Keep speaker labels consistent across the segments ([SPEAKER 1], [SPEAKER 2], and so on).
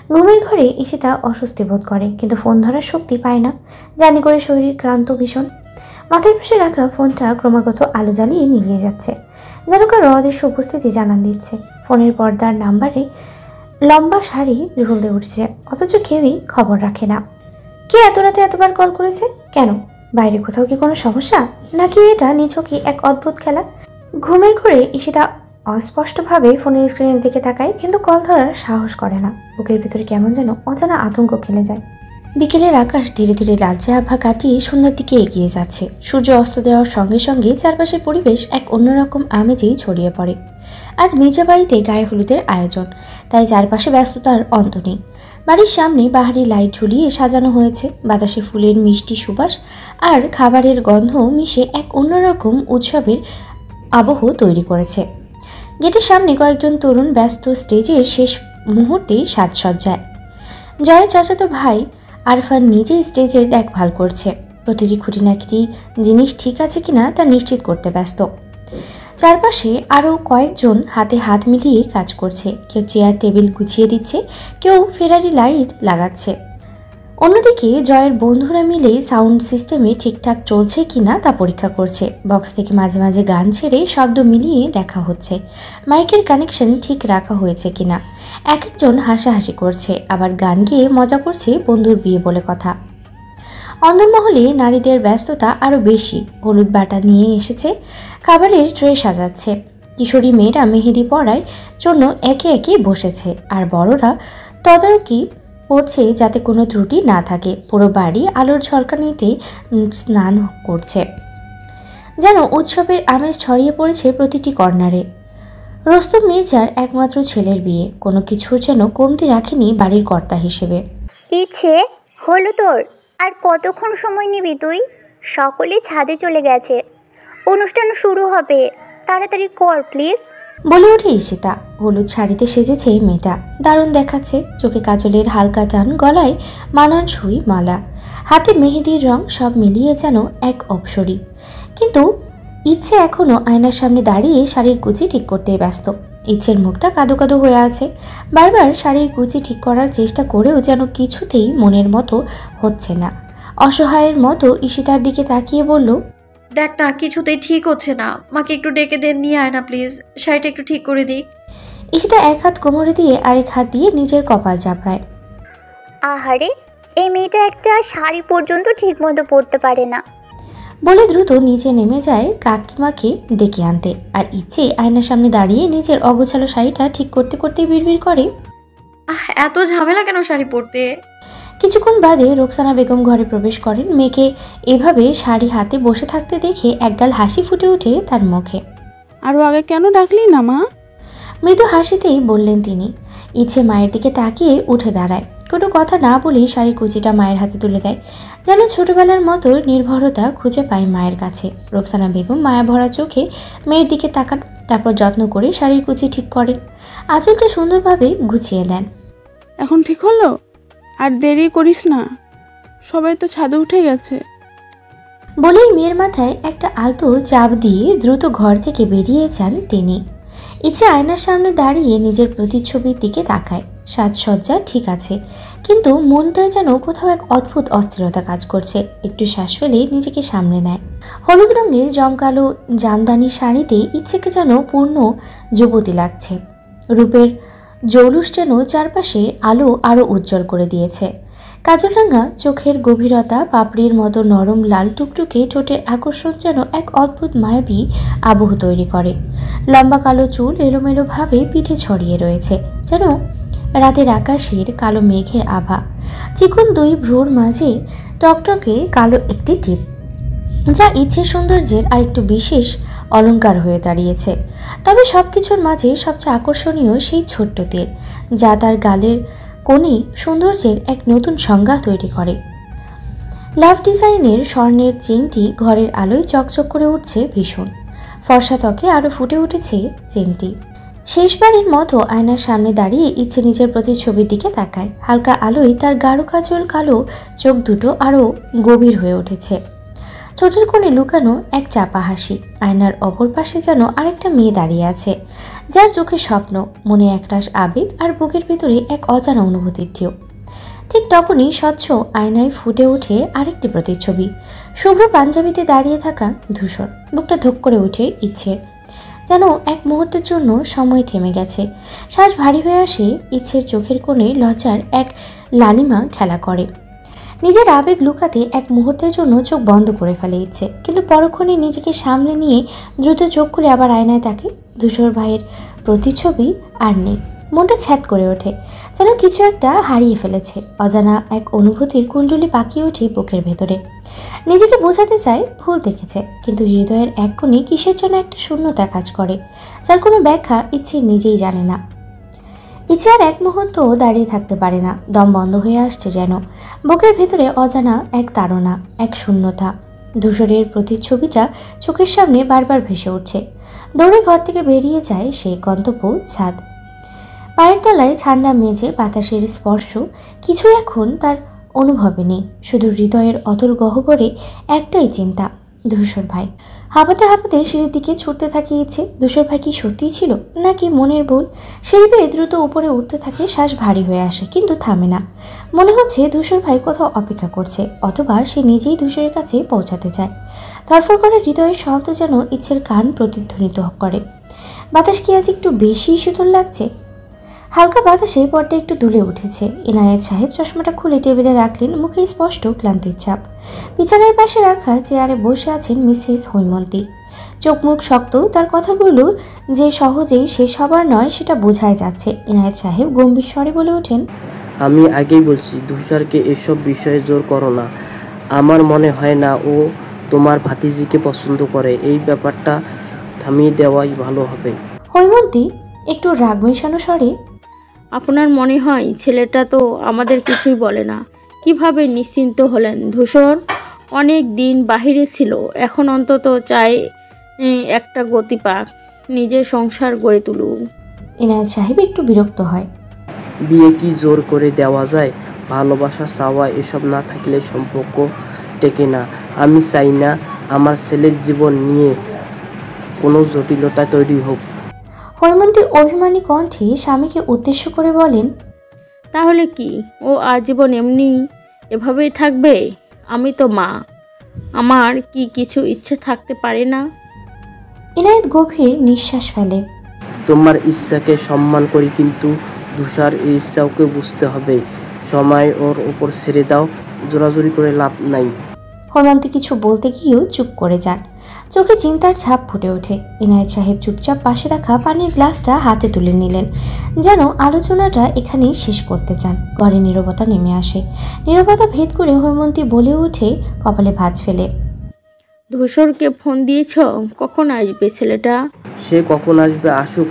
[SPEAKER 1] ঘুমের ঘরে ঈশিতা অস্বস্তি বোধ করে, কিন্তু ফোন ধরার শক্তি পায় না। জার্নি করে শরীর ক্লান্ত ভীষণ। মাথার পাশে রাখা ফোনটা ক্রমাগত আলো জ্বালিয়ে নিভিয়ে যাচ্ছে, যেন কারো অদৃশ্য উপস্থিতি জানান দিচ্ছে। ফোনের পর্দার নাম্বারে লম্বা সারি ঝুলতে উঠছে, অথচ কেউই খবর রাখে না। কে এত রাতে এতবার কল করেছে? কেন? বাইরে কোথাও কি কোনো সমস্যা, নাকি এটা নিছকই এক অদ্ভুত খেলা? ঘুমের ঘরে ঈশিতা অস্পষ্টভাবে ফোনের স্ক্রিনের দিকে তাকায়, কিন্তু কল ধরার সাহস করে না। বুকের ভিতরে কেমন যেন অজানা আতঙ্ক খেলে যায়। বিকেলের আকাশ ধীরে ধীরে লালচে আভা কাটিয়ে সন্ধ্যার দিকে এগিয়ে যাচ্ছে। সূর্য অস্ত দেওয়ার সঙ্গে সঙ্গে চারপাশের পরিবেশ এক অন্যরকম আমেজেই ছড়িয়ে পড়ে। আজ মির্জা বাড়িতে গায়ে হলুদের আয়োজন, তাই চারপাশে ব্যস্ততার অন্ত নেই। বাড়ির সামনে বাহারি লাইট ঝুলিয়ে সাজানো হয়েছে। বাতাসে ফুলের মিষ্টি সুবাস আর খাবারের গন্ধ মিশে এক অন্যরকম উৎসবের আবহ তৈরি করেছে। গেটের সামনে কয়েকজন তরুণ ব্যস্ত স্টেজের শেষ মুহূর্তেই সাজসজ্জায়। জয়ের চাচাতো ভাই আরফান নিজেই স্টেজের দেখভাল করছে। প্রতিটি খুঁটিনাটি জিনিস ঠিক আছে কিনা তা নিশ্চিত করতে ব্যস্ত। চারপাশে আরও কয়েকজন হাতে হাত মিলিয়ে কাজ করছে। কেউ চেয়ার টেবিল গুছিয়ে দিচ্ছে, কেউ ফেরারি লাইট লাগাচ্ছে। অন্যদিকে জয়ের বন্ধুরা মিলে সাউন্ড সিস্টেমে ঠিকঠাক চলছে কিনা তা পরীক্ষা করছে। বক্স থেকে মাঝে মাঝে গান ছেড়ে শব্দ মিলিয়ে দেখা হচ্ছে মাইকের কানেকশন ঠিক রাখা হয়েছে কিনা। এক একজন হাসাহাসি করছে, আবার গান গেয়ে মজা করছে বন্ধুর বিয়ে বলে কথা। অন্দরমহলে নারীদের ব্যস্ততা আরও বেশি। হলুদ বাটা নিয়ে এসেছে, খাবারের ট্রে সাজাচ্ছে। কিশোরী মেয়েরা মেহেদি পড়ার জন্য একে একে বসেছে, আর বড়রা তদারকি করছে যাতে কোনো ত্রুটি না থাকে। পুরো বাড়ি আলোর ঝলকানিতে স্নান করছে, যেন উৎসবের আমেজ ছড়িয়ে পড়েছে প্রতিটি কর্নারে। রোস্তম মির্জার একমাত্র ছেলের বিয়ে, কোনো কিছুর যেন কমতি রাখেনি বাড়ির কর্তা হিসেবে।
[SPEAKER 2] ইচ্ছে হলো তোর? আর কতক্ষণ সময় নিবি তুই? সকলে ছাদে চলে গেছে, অনুষ্ঠান শুরু হবে, তাড়াতাড়ি কর প্লিজ।
[SPEAKER 1] বলে ওঠে ঈশিতা। হলুদ শাড়িতে সেজেছে মেয়েটা, দারুণ দেখাচ্ছে। চোখে কাজলের হালকা টান, গলায় মানানসই মালা, হাতে মেহেদির রং, সব মিলিয়ে যেন এক অপসরী। কিন্তু ইচ্ছে এখনো আয়নার সামনে দাঁড়িয়ে শাড়ির কুচি ঠিক করতে ব্যস্ত। ইচ্ছের মুখটা কাদো কাদো হয়ে আছে। বারবার শাড়ির কুচি ঠিক করার চেষ্টা করেও যেন কিছুতেই মনের মতো হচ্ছে না। অসহায়ের মতো ঈশিতার দিকে তাকিয়ে বলল,
[SPEAKER 3] দেখ না, কিছুতেই ঠিক হচ্ছে না। মাকে একটু ডেকে দেন, নিয়ে আয় না প্লিজ, শাড়িটা একটু ঠিক করে দিক।
[SPEAKER 1] ঈশিতা এক হাত কোমরে দিয়ে আরেক হাত দিয়ে নিজের কপাল চাপড়ায়।
[SPEAKER 2] আহারে, এই মেয়েটা একটা শাড়ি পর্যন্ত ঠিক মতো পরতে পারে না
[SPEAKER 1] বলে দ্রুত নিচে নেমে যায় কাকিমাকে ডেকে আনতে। আর ইচ্ছে আয়নার সামনে দাঁড়িয়ে নিজের অগোছালো শাড়িটা ঠিক করতে করতে বিড়বিড় করে,
[SPEAKER 3] এত ঝামেলা কেন শাড়ি পরতে?
[SPEAKER 1] কিছুক্ষণ বাদে রোকসানা বেগম ঘরে প্রবেশ করেন। মেয়েকে এভাবে শাড়ি হাতে বসে থাকতে দেখে একগাল হাসি ফুটে ওঠে তার মুখে।
[SPEAKER 4] আরো আগে কেন ডাকলি না মা?
[SPEAKER 1] মৃদু হাসিতেই বললেন তিনি। ইচ্ছে মায়ের দিকে তাকিয়ে উঠে দাঁড়ায়, কোনো কথা না বলেই শাড়ির কুচিটা মায়ের হাতে তুলে দেয়, যেন ছোটবেলার মতো নির্ভরতা খুঁজে পায় মায়ের কাছে। রোকসানা বেগম মায়া ভরা চোখে মেয়ের দিকে তাকান, তারপর যত্ন করে শাড়ির কুচি ঠিক করেন, আঁচলটা সুন্দরভাবে গুছিয়ে দেন।
[SPEAKER 4] এখন ঠিক হলো? আর দেরি করিস না, সবাই তো ছাদে উঠে গেছে।
[SPEAKER 1] বলেই মেয়ের মাথায় একটা আলতো চাপ দিয়ে দ্রুত ঘর থেকে বেরিয়ে যান তিনি। ইচ্ছে আয়নার সামনে দাঁড়িয়ে নিজের প্রতিচ্ছবির দিকে তাকায়। সাজসজ্জা ঠিক আছে, কিন্তু মনটায় যেন কোথাও এক অদ্ভুত অস্থিরতা কাজ করছে। একটু শ্বাস ফেলে নিজেকে সামনে নেয়। হলুদ রঙের জমকালো জামদানি শাড়িতে ইচ্ছেকে যেন পূর্ণ যুবতী লাগছে। রূপের জৌলুস যেন চারপাশে আলো আরও উজ্জ্বল করে দিয়েছে। কাজলরাঙা চোখের গভীরতা, পাপড়ির মতো নরম লাল টুকটুকে ঠোঁটের আকর্ষণ যেন এক অদ্ভুত মায়াবী আবহ তৈরি করে। লম্বা কালো চুল এলোমেলোভাবে পিঠে ছড়িয়ে রয়েছে, যেন রাতের আকাশের কালো মেঘের আভা। চিকন দুই ভ্রুর মাঝে টকটকে কালো একটি টিপ, যা ইচ্ছের সৌন্দর্যের আরেকটু বিশেষ অলংকার হয়ে দাঁড়িয়েছে। তবে সবকিছুর মাঝে সবচেয়ে আকর্ষণীয় সেই ছোট্ট তীর, যা তার গালের কোণে সৌন্দর্যের এক নতুন সংজ্ঞা তৈরি করে। লাভ ডিজাইনের স্বর্ণের চেনটি ঘরের আলোয় চকচক করে উঠছে ভীষণ। ফর্সা ত্বকে আরও ফুটে উঠেছে চেনটি। শেষবারের মতো আয়নার সামনে দাঁড়িয়ে ইচ্ছে নিজের প্রতিচ্ছবির দিকে তাকায়। হালকা আলোয় তার গাঢ় কাজল কালো চোখ দুটো আরও গভীর হয়ে উঠেছে। ঠোঁটের কোণে লুকানো এক চাপা হাসি। আয়নার অপর পাশে যেন আরেকটা মেয়ে দাঁড়িয়ে আছে, যার চোখে স্বপ্ন, মনে একরাশ আবেগ আর বুকের ভিতরে এক অজানা অনুভূতির ঢেউ। ঠিক তখনই স্বচ্ছ আয়নায় ফুটে ওঠে আরেকটি প্রতিচ্ছবি। শুভ্র পাঞ্জাবিতে দাঁড়িয়ে থাকা ধূসর। বুকটা ধক করে ওঠে ইচ্ছের, যেন এক মুহূর্তের জন্য সময় থেমে গেছে। শ্বাস ভারী হয়ে আসে। ইচ্ছের চোখের কোণে লজ্জার এক লালিমা খেলা করে। নিজের আবেগ লুকাতে এক মুহূর্তের জন্য চোখ বন্ধ করে ফেলে ইচ্ছে, কিন্তু পরক্ষণে নিজেকে সামলে নিয়ে দ্রুত চোখ খুলে আবার আয়নায় তাকে। ধূসর ভাইয়ের প্রতিচ্ছবি আর নেই। মনটা ছ্যাদ করে ওঠে, যেন কিছু একটা হারিয়ে ফেলেছে। অজানা এক অনুভূতির কুণ্ডলি পাকিয়ে ওঠে বুকের ভেতরে। নিজেকে বোঝাতে চায় ভুল দেখেছে, কিন্তু হৃদয়ের এক কোণে কিসের যেন একটা শূন্যতা কাজ করে, যার কোনো ব্যাখ্যা ইচ্ছে নিজেই জানে না। ইচ্ছে আর এক মুহূর্ত দাঁড়িয়ে থাকতে পারে না, দম বন্ধ হয়ে আসছে যেন। বুকের ভেতরে অজানা এক তাড়না, এক শূন্যতা। ধূসরের প্রতিচ্ছবিটা চোখের সামনে বারবার ভেসে উঠছে। দৌড়ে ঘর থেকে বেরিয়ে যায় সেই গন্তব্য ছাদ। পায়ের তলায় ঠান্ডা মেঝে, বাতাসের স্পর্শ, কিছু এখন তার অনুভবে নেই। শুধু হৃদয়ের অতল গহ্বরে একটাই চিন্তা, ধূসর ভাই। হাঁপাতে হাঁপাতে সিঁড়ির দিকে ছুটতে থাকে ইচ্ছে। ধূসর ভাই কি সত্যিই ছিল, নাকি মনের ভুল? সিঁড়ি বেয়ে দ্রুত উপরে উঠতে থাকে, শ্বাস ভারী হয়ে আসে, কিন্তু থামে না। মনে হচ্ছে ধূসর ভাই কোথাও অপেক্ষা করছে, অথবা সে নিজেই ধূসরের কাছে পৌঁছাতে চায়। ধরফর করে হৃদয়ের শব্দ যেন ইচ্ছের কান প্রতিধ্বনিত করে। বাতাস কি আজ একটু বেশি শীতল লাগছে? হালকা বাতাসে পর্দা একটু দুলে উঠেছে। ইনায়েত সাহেব চশমাটা খুলে টেবিলে রাখলেন, মুখে স্পষ্ট ক্লান্তির ছাপ। বিছানার পাশে রাখা চেয়ারে বসে আছেন মিসেস হৈমন্তী। চোখ মুখ শক্ত, তার কথাগুলো যে সহজেই শেষ হবার নয় সেটা বোঝাই যাচ্ছে। ইনায়েত সাহেব গম্ভীর স্বরে বলে ওঠেন,
[SPEAKER 5] আমি আগেই বলছি, ধূসরকে এসব বিষয়ে জোর করো না। আমার মনে হয় না ও তোমার ভাতিজিকে পছন্দ করে। এই ব্যাপারটা থামিয়ে দেওয়াই ভালো হবে।
[SPEAKER 1] হৈমন্তী একটু রাগ মেশানো স্বরে,
[SPEAKER 4] আপনার মনে হয় ছেলেটা তো আমাদের কিছুই বলে না? কিভাবে নিশ্চিন্ত হলেন? ধূসর অনেক দিন বাহিরে ছিল, এখন অন্তত চাই একটা গতি পাক, নিজের সংসার গড়ে তুলুক।
[SPEAKER 1] ইনায়েত সাহেব একটু বিরক্ত হয়।
[SPEAKER 5] বিয়ে কি জোর করে দেওয়া যায়? ভালোবাসা, চাওয়া এসব না থাকলে সম্পর্ক টেকে না। আমি চাই না আমার ছেলের জীবন নিয়ে কোনো জটিলতা তৈরি হোক।
[SPEAKER 1] হৈমন্তী অভিমানী কণ্ঠে স্বামীকে উদ্দেশ্য করে বলেন,
[SPEAKER 4] তাহলে কি ও আজীবন এমনি এভাবেই থাকবে? আমি তো মা, আমার কি কিছু ইচ্ছে থাকতে পারে না?
[SPEAKER 1] ইনায়েত গভীর নিঃশ্বাস ফেলে।
[SPEAKER 5] তোমার ইচ্ছাকে সম্মান করি, কিন্তু ধূসর এই ইচ্ছাকে বুঝতে হবে। সময় ওর উপর ছেড়ে দাও, জোরাজুরি করে লাভ নাই।
[SPEAKER 1] হৈমন্তী কিছু বলতে গিয়েও চুপ করে যান। চোখে চিন্তার ছাপ ফুটে ওঠে। ইনায়েত সাহেব চুপচাপ পাশে রাখা পানির গ্লাসটা হাতে তুলে নিলেন, যেন আলোচনাটা এখানেই শেষ করতে চান। ঘরে নীরবতা নেমে আসে। নীরবতা ভেদ করে হৈমন্তী বলে ওঠে কপালে ভাঁজ ফেলে,
[SPEAKER 4] ধূসরকে ফোন দিয়েছ? কখন আসবে ছেলেটা?
[SPEAKER 5] সে কখন আসবে আসুক,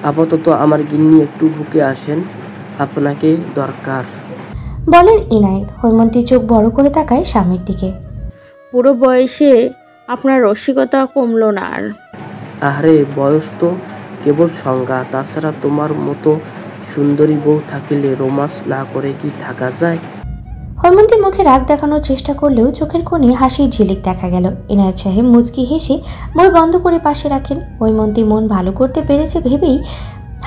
[SPEAKER 5] আপাতত আমার গিন্নি একটু বুকে আসেন, আপনাকে দরকার।
[SPEAKER 1] বলেন ইনায়েত। হৈমন্তী চোখ বড় করে তাকায় স্বামীর দিকে।
[SPEAKER 4] পুরো বয়সে আপনার রসিকতা কমলো না আর।
[SPEAKER 5] আরে বয়স তো কেবল সংজ্ঞা, তাছাড়া তোমার মতো সুন্দরী বউ থাকলে রোমান্স না করে কি থাকা যায়?
[SPEAKER 1] হৈমন্তী মুখে রাগ দেখানোর চেষ্টা করলেও চোখের কোণে হাসির ঝিলিক দেখা গেল। ইনায়েত সাহেব মুচকি হেসে বই বন্ধ করে পাশে রাখেন। হৈমন্তী মন ভালো করতে পেরেছে ভেবেই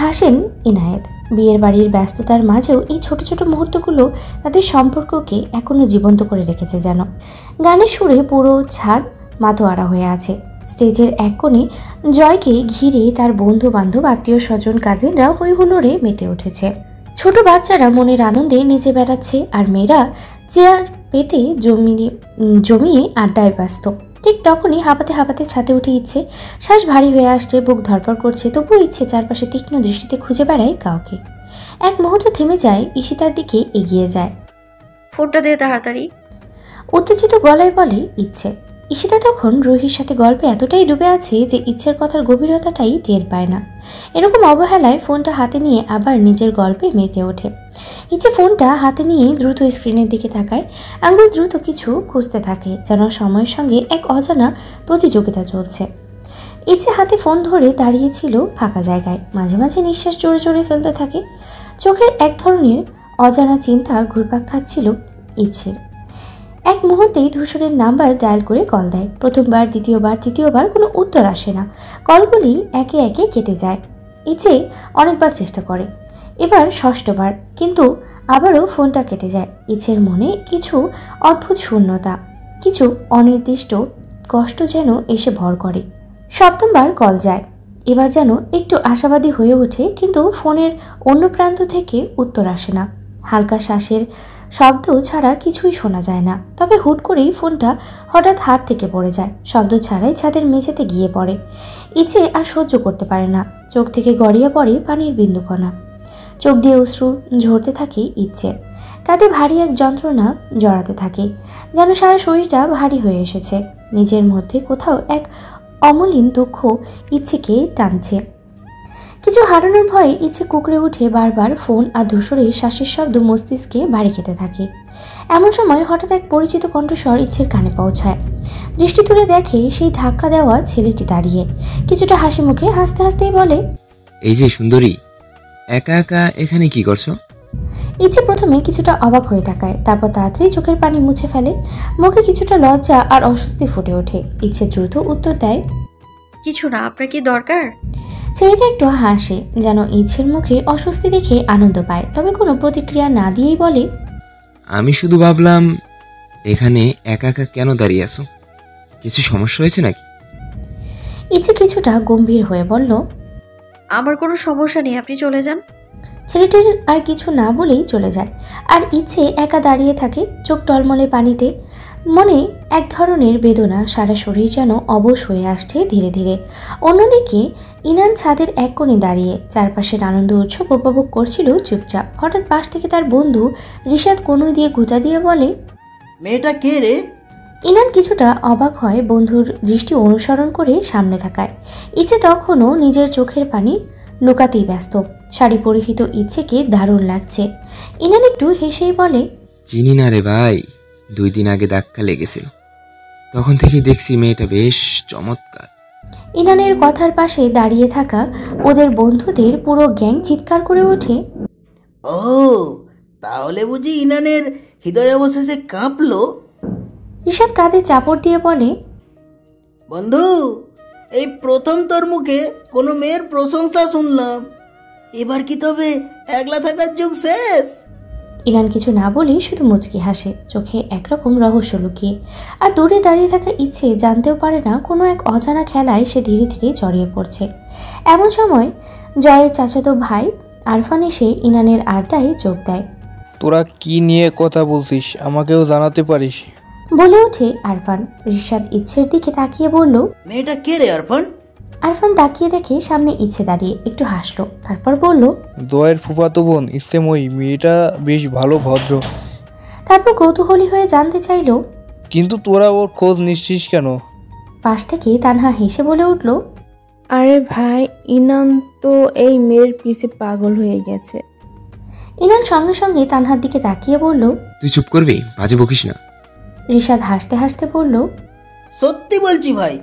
[SPEAKER 1] হাসেন ইনায়েত। বিয়ের বাড়ির ব্যস্ততার মাঝেও এই ছোট ছোট মুহূর্তগুলো তাদের সম্পর্ককে এখনো জীবন্ত করে রেখেছে যেন। গানের সুরে পুরো ছাদ মাতোয়ারা হয়ে আছে। স্টেজের এক কোণে জয়কে ঘিরে তার বন্ধু বান্ধব, আত্মীয় স্বজন, কাজিনরা হই হুল্লোড়ে মেতে উঠেছে। ছোট বাচ্চারা মনের আনন্দে নেচে বেড়াচ্ছে, আর মেয়েরা চেয়ার পেতে জমিয়ে আড্ডায় ব্যস্ত। ঠিক তখনই হাঁপাতে হাঁপাতে ছাদে উঠে ইচ্ছে। শ্বাস ভারী হয়ে আসছে, বুক ধরপড় করছে, তবুও ইচ্ছে চারপাশে তীক্ষ্ণ দৃষ্টিতে খুঁজে বেড়ায় কাউকে। এক মুহূর্ত থেমে যায়, ঈশিতার দিকে এগিয়ে যায়।
[SPEAKER 3] ফোনটা দে তাড়াতাড়ি।
[SPEAKER 1] উত্তেজিত গলায় বলে ইচ্ছে। ঈশিতা তখন রুহির সাথে গল্পে এতটাই ডুবে আছে যে ইচ্ছের কথার গভীরতাটাই টের পায় না। এরকম অবহেলায় ফোনটা হাতে নিয়ে আবার নিজের গল্পে মেতে ওঠে। ইচ্ছে ফোনটা হাতে নিয়ে দ্রুত স্ক্রিনের দিকে তাকায়। আঙুল দ্রুত কিছু খুঁজতে থাকে, যেন সময়ের সঙ্গে এক অজানা প্রতিযোগিতা চলছে। ইচ্ছে হাতে ফোন ধরে দাঁড়িয়েছিল ফাঁকা জায়গায়। মাঝে মাঝে নিঃশ্বাস জোরে জোরে ফেলতে থাকে। চোখের এক ধরনের অজানা চিন্তা ঘুরপাক খাচ্ছিল ইচ্ছের। এক মুহূর্তেই ধূসরের নাম্বার ডায়াল করে কল দেয়। প্রথমবার, দ্বিতীয়বার, তৃতীয়বার কোনো উত্তর আসে না। কলগুলি একে একে কেটে যায়। ইচ্ছে অনেকবার চেষ্টা করে, এবার ষষ্ঠবার, কিন্তু আবারও ফোনটা কেটে যায়। ইচ্ছের মনে কিছু অদ্ভুত শূন্যতা, কিছু অনির্দিষ্ট কষ্ট যেন এসে ভর করে। সপ্তমবার কল যায়। এবার যেন একটু আশাবাদী হয়ে ওঠে, কিন্তু ফোনের অন্য প্রান্ত থেকে উত্তর আসে না। হালকা শ্বাসের শব্দ ছাড়া কিছুই শোনা যায় না। তবে হুট করেই ফোনটা হঠাৎ হাত থেকে পড়ে যায়। শব্দ ছাড়াই ছাদের মেঝেতে গিয়ে পড়ে। ইচ্ছে আর সহ্য করতে পারে না। চোখ থেকে গড়িয়ে পড়ে পানির বিন্দুকণা। চোখ দিয়ে অশ্রু ঝরতে থাকে ইচ্ছের। কাঁধে ভারী এক যন্ত্রণা জড়াতে থাকে, যেন সারা শরীরটা ভারী হয়ে এসেছে। নিজের মধ্যে কোথাও এক অমলিন দুঃখ ইচ্ছেকে টানছে। কিছু হারানোর ভয়ে ইচ্ছে কুকড়ে উঠে বারবার ফোন আর ধূসরের শ্বাসের শব্দ মস্তিষ্কে বাড়ি খেতে থাকে। এমন সময় হঠাৎ এক পরিচিত কণ্ঠস্বর ইচ্ছের কানে পৌঁছায়। দৃষ্টি তুলে দেখে সেই ধাক্কা দেওয়া ছেলেটি দাঁড়িয়ে কিছুটা হাসি মুখে হাসতে হাসতেই বলে,
[SPEAKER 6] এই যে সুন্দরী, একা একা এখানে কি করছো?
[SPEAKER 1] ইচ্ছে প্রথমে কিছুটা অবাক হয়ে তাকায়, তারপর তাড়াতাড়ি চোখের পানি মুছে ফেলে। মুখে কিছুটা লজ্জা আর অস্বস্তি ফুটে ওঠে। ইচ্ছে দ্রুত উত্তর দেয়,
[SPEAKER 3] কিছু না, আপনার কি দরকার?
[SPEAKER 1] ছেলেটা একটু হাসে, যেন ইচ্ছের মুখে অস্বস্তি দেখে আনন্দ পায়, তবে কোনো প্রতিক্রিয়া না দিয়েই বলে,
[SPEAKER 6] আমি শুধু ভাবলাম এখানে একা একা কেন দাঁড়িয়ে আছো? কিছু সমস্যা হয়েছে নাকি?
[SPEAKER 1] ইচ্ছে কিছুটা গম্ভীর হয়ে বলল,
[SPEAKER 3] আমার কোনো সমস্যা নেই, আপনি চলে যান।
[SPEAKER 1] ছেলেটির আর কিছু না বলেই চলে যায়। আর ইচ্ছে একা দাঁড়িয়ে থাকে, চোখ টলমলে পানিতে। মনে এক ধরনের বেদনা, সারা শরীর যেন অবশ হয়ে আসছে ধীরে ধীরে। অন্যদিকে ইনান ছাদের এক কোণে দাঁড়িয়ে চারপাশের আনন্দ উৎসব উপভোগ করছিল চুপচাপ। হঠাৎ পাশ থেকে তার বন্ধু রিশাদ কনুই দিয়ে গুঁতা দিয়ে বলে,
[SPEAKER 7] মেয়েটা কে রে?
[SPEAKER 1] ইনান কিছুটা অবাক হয় বন্ধুর দৃষ্টি অনুসরণ করে সামনে থাকায়। ইচ্ছে তখনও নিজের চোখের পানি লুকাতেই ব্যস্ত। শাড়ি পরিহিত ইচ্ছেকে দারুণ লাগছে। ইনান একটু হেসেই বলে,
[SPEAKER 6] চিনি না রে ভাই, 2 দিন আগে ধাক্কা লেগেছিল, তখন থেকে দেখছি মেয়েটা বেশ চমৎকার।
[SPEAKER 1] ইনানের কথার পাশে দাঁড়িয়ে থাকা ওদের বন্ধুদের পুরো গ্যাং চিৎকার করে ওঠে,
[SPEAKER 7] ও তাহলে বুঝি ইনানের হৃদয় অবশেষে কাঁপলো।
[SPEAKER 1] রিশাদ কাঁধে চাপড় দিয়ে বলে,
[SPEAKER 7] বন্ধু, এই প্রথম তোর মুখে কোনো মেয়ের প্রশংসা শুনলাম। এবার কি তবে একলা থাকার যুগ শেষ?
[SPEAKER 1] ইনান কিছু না বলেই শুধু মুচকি হাসে, চোখে একরকম রহস্য লুকিয়ে। আর দূরে দাঁড়িয়ে থাকা ইচ্ছে জানতেও পারে না কোনো এক অজানা খেলায় সে ধীরে ধীরে জড়িয়ে পড়ছে। এমন সময় জয়ের চাচাতো ভাই আরফান এসে ইনানের আড্ডায় যোগ দেয়।
[SPEAKER 8] তোরা কি নিয়ে কথা বলছিস, আমাকেও জানাতে পারিস?
[SPEAKER 1] বলে ওঠে আরফান। রিশাদ ইচ্ছের দিকে তাকিয়ে বলল,
[SPEAKER 7] মেয়েটা কে রে আরফান?
[SPEAKER 1] আরফান তাকিয়ে দেখে সামনে ইচ্ছে দাঁড়িয়ে, একটু হাসলো, তারপর বলল,
[SPEAKER 8] দয়ের ফুফাতো বোন ইস্তেময়ী। মেয়েটা বেশ ভালো, ভদ্র।
[SPEAKER 1] তারপর কৌতূহলী হয়ে জানতে চাইল,
[SPEAKER 8] কিন্তু তোরা ওর খোঁজ নিচ্ছিস কেন?
[SPEAKER 1] পাশ থেকে তানহা হেসে বলে উঠল,
[SPEAKER 9] আরে ভাই, ইনান তো এই মেয়ের পিছে পাগল হয়ে গেছে।
[SPEAKER 1] ইনান সঙ্গে সঙ্গে তানহার দিকে তাকিয়ে বলল,
[SPEAKER 6] তুই চুপ করবি, বাজে বকিস না।
[SPEAKER 1] রিশাদ হাসতে হাসতে বলল,
[SPEAKER 7] সত্যি বলছি ভাই,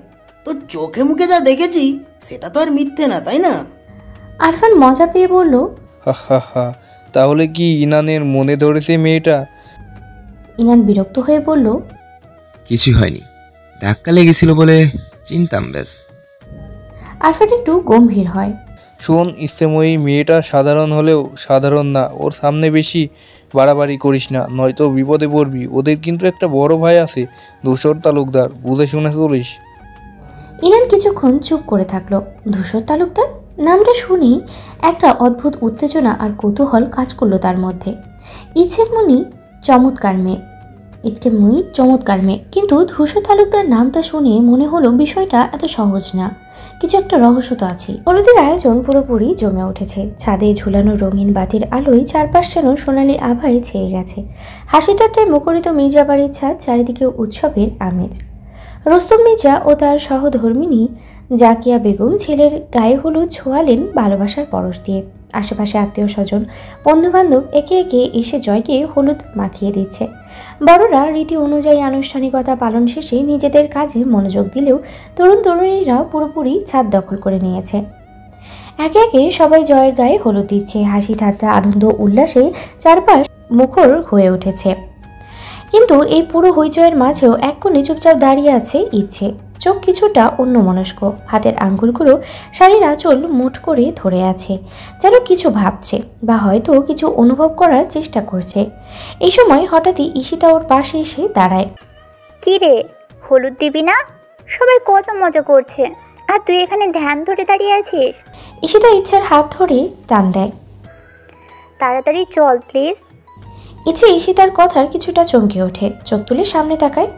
[SPEAKER 7] তো চোখে মুখে যা দেখেছি সেটা তো আর মিথ্যে না, তাই না?
[SPEAKER 1] আরফান মজা পেয়ে বলল,
[SPEAKER 8] হা হা হা, তাহলে কি ইনানের মনে ধরেছে মেয়েটা?
[SPEAKER 1] ইনান বিরক্ত হয়ে বলল,
[SPEAKER 6] কিছু হয়নি, ধাক্কা লেগেছিল বলে চিনতাম ব্যাস।
[SPEAKER 1] আরফান একটু গম্ভীর হয়।
[SPEAKER 8] শোন ইস্তেময়ী, মেয়েটা সাধারণ হলেও সাধারণ না। ওর সামনে বেশি বাড়াবাড়ি করিস না, নয়তো বিপদে পড়বি। ওদের কিন্তু একটা বড় ভাই আছে, ধূসর তালুকদার, বুঝে শুনে চলিস।
[SPEAKER 1] ইনান কিছুক্ষণ চুপ করে থাকলো। ধূসর তালুকদার নামটা শুনি একটা অদ্ভুত উত্তেজনা আর কৌতূহল কাজ করলো তার মধ্যে। চমৎকার মেয়ে, কিন্তু ধূসর তালুকদার নামটা শুনে মনে হলো বিষয়টা এত সহজ না, কিছু একটা রহস্য তো আছে। হলুদের আয়োজন পুরোপুরি জমে উঠেছে। ছাদে ঝুলানো রঙিন বাতির আলোয় চারপাশ যেন সোনালি আভায় ছেয়ে গেছে। হাসি ঠাট্টায় মুখরিত মির্জা বাড়ির ছাদ, চারিদিকে উৎসবের আমেজ। রুস্তম মির্জা ও তার সহধর্মিণী জাকিয়া বেগম ছেলের গায়ে হলুদ ছোঁয়ালেন ভালোবাসার পরশ দিয়ে। আশেপাশে আত্মীয় স্বজন, বন্ধুবান্ধব একে একে এসে জয়কে হলুদ মাখিয়ে দিচ্ছে। বড়রা রীতি অনুযায়ী আনুষ্ঠানিকতা পালন শেষে নিজেদের কাজে মনোযোগ দিলেও তরুণ তরুণীরা পুরোপুরি ছাদ দখল করে নিয়েছে। একে একে সবাই জয়ের গায়ে হলুদ দিচ্ছে। হাসি ঠাট্টা, আনন্দ উল্লাসে চারপাশ মুখর হয়ে উঠেছে। কিন্তু এই পুরো হইচয়ের মাঝেও এক কোণে চুপচাপ দাঁড়িয়ে আছে ইচ্ছে। চোখ কিছুটা অন্যমনস্ক, হাতের আঙ্গুলগুলো শাড়ির আঁচল মুঠ করে ধরে আছে, যেন কিছু ভাবছে বা হয়তো কিছু অনুভব করার চেষ্টা করছে। এই সময় হঠাৎই ঈশিতা ওর পাশে এসে দাঁড়ায়।
[SPEAKER 2] কি রে, হলুদ দিবি না? সবাই কত মজা করছে আর তুই এখানে ধ্যান ধরে দাঁড়িয়ে আছিস।
[SPEAKER 1] ঈশিতা ইচ্ছার হাত ধরে টান দেয়।
[SPEAKER 2] তাড়াতাড়ি চল প্লিজ।
[SPEAKER 1] ইচ্ছে ঈশিতার কথার কিছুটা চমকে ওঠে, চোখ তুলে সামনে তাকায়।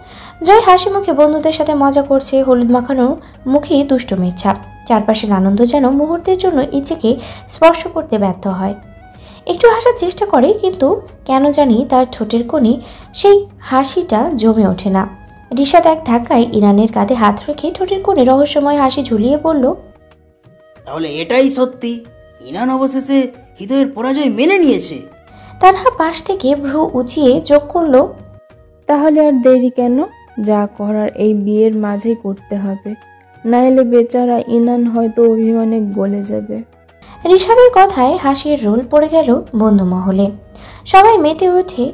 [SPEAKER 1] জয় হাসি মুখে বন্ধুদের সাথে মজা করছে, হলুদ মাখানো মুখে দুষ্টুমির ছাপ। চারপাশের আনন্দ যেন মুহূর্তের জন্য ইচ্ছেকে স্পর্শ করতে ব্যর্থ হয়। একটু হাসার চেষ্টা করে, কিন্তু কেন জানি তার ঠোঁটের কোণে সেই হাসিটা জমে ওঠে না। রিশাদ এক ধাক্কায় ইরানের কাঁধে হাত রেখে ঠোঁটের কোণে রহস্যময় হাসি ঝুলিয়ে বলল,
[SPEAKER 7] তাহলে এটাই সত্যি, ইনান অবশেষে হৃদয়ের পরাজয় মেনে নিয়েছে।
[SPEAKER 1] তানহা পাশ থেকে ভ্রু উঁচিয়ে যোগ করল,
[SPEAKER 9] তাহলে আর দেরি কেন? যা করার এই বিয়ের মাঝেই করতে হবে, নাইলে বেচারা ইনান হয়তো অভিমানে গলে যাবে।
[SPEAKER 1] রিশাদের কথায় হাসির রোল পড়ে গেল বন্ধু মহলে। সবাই মেতে ওঠে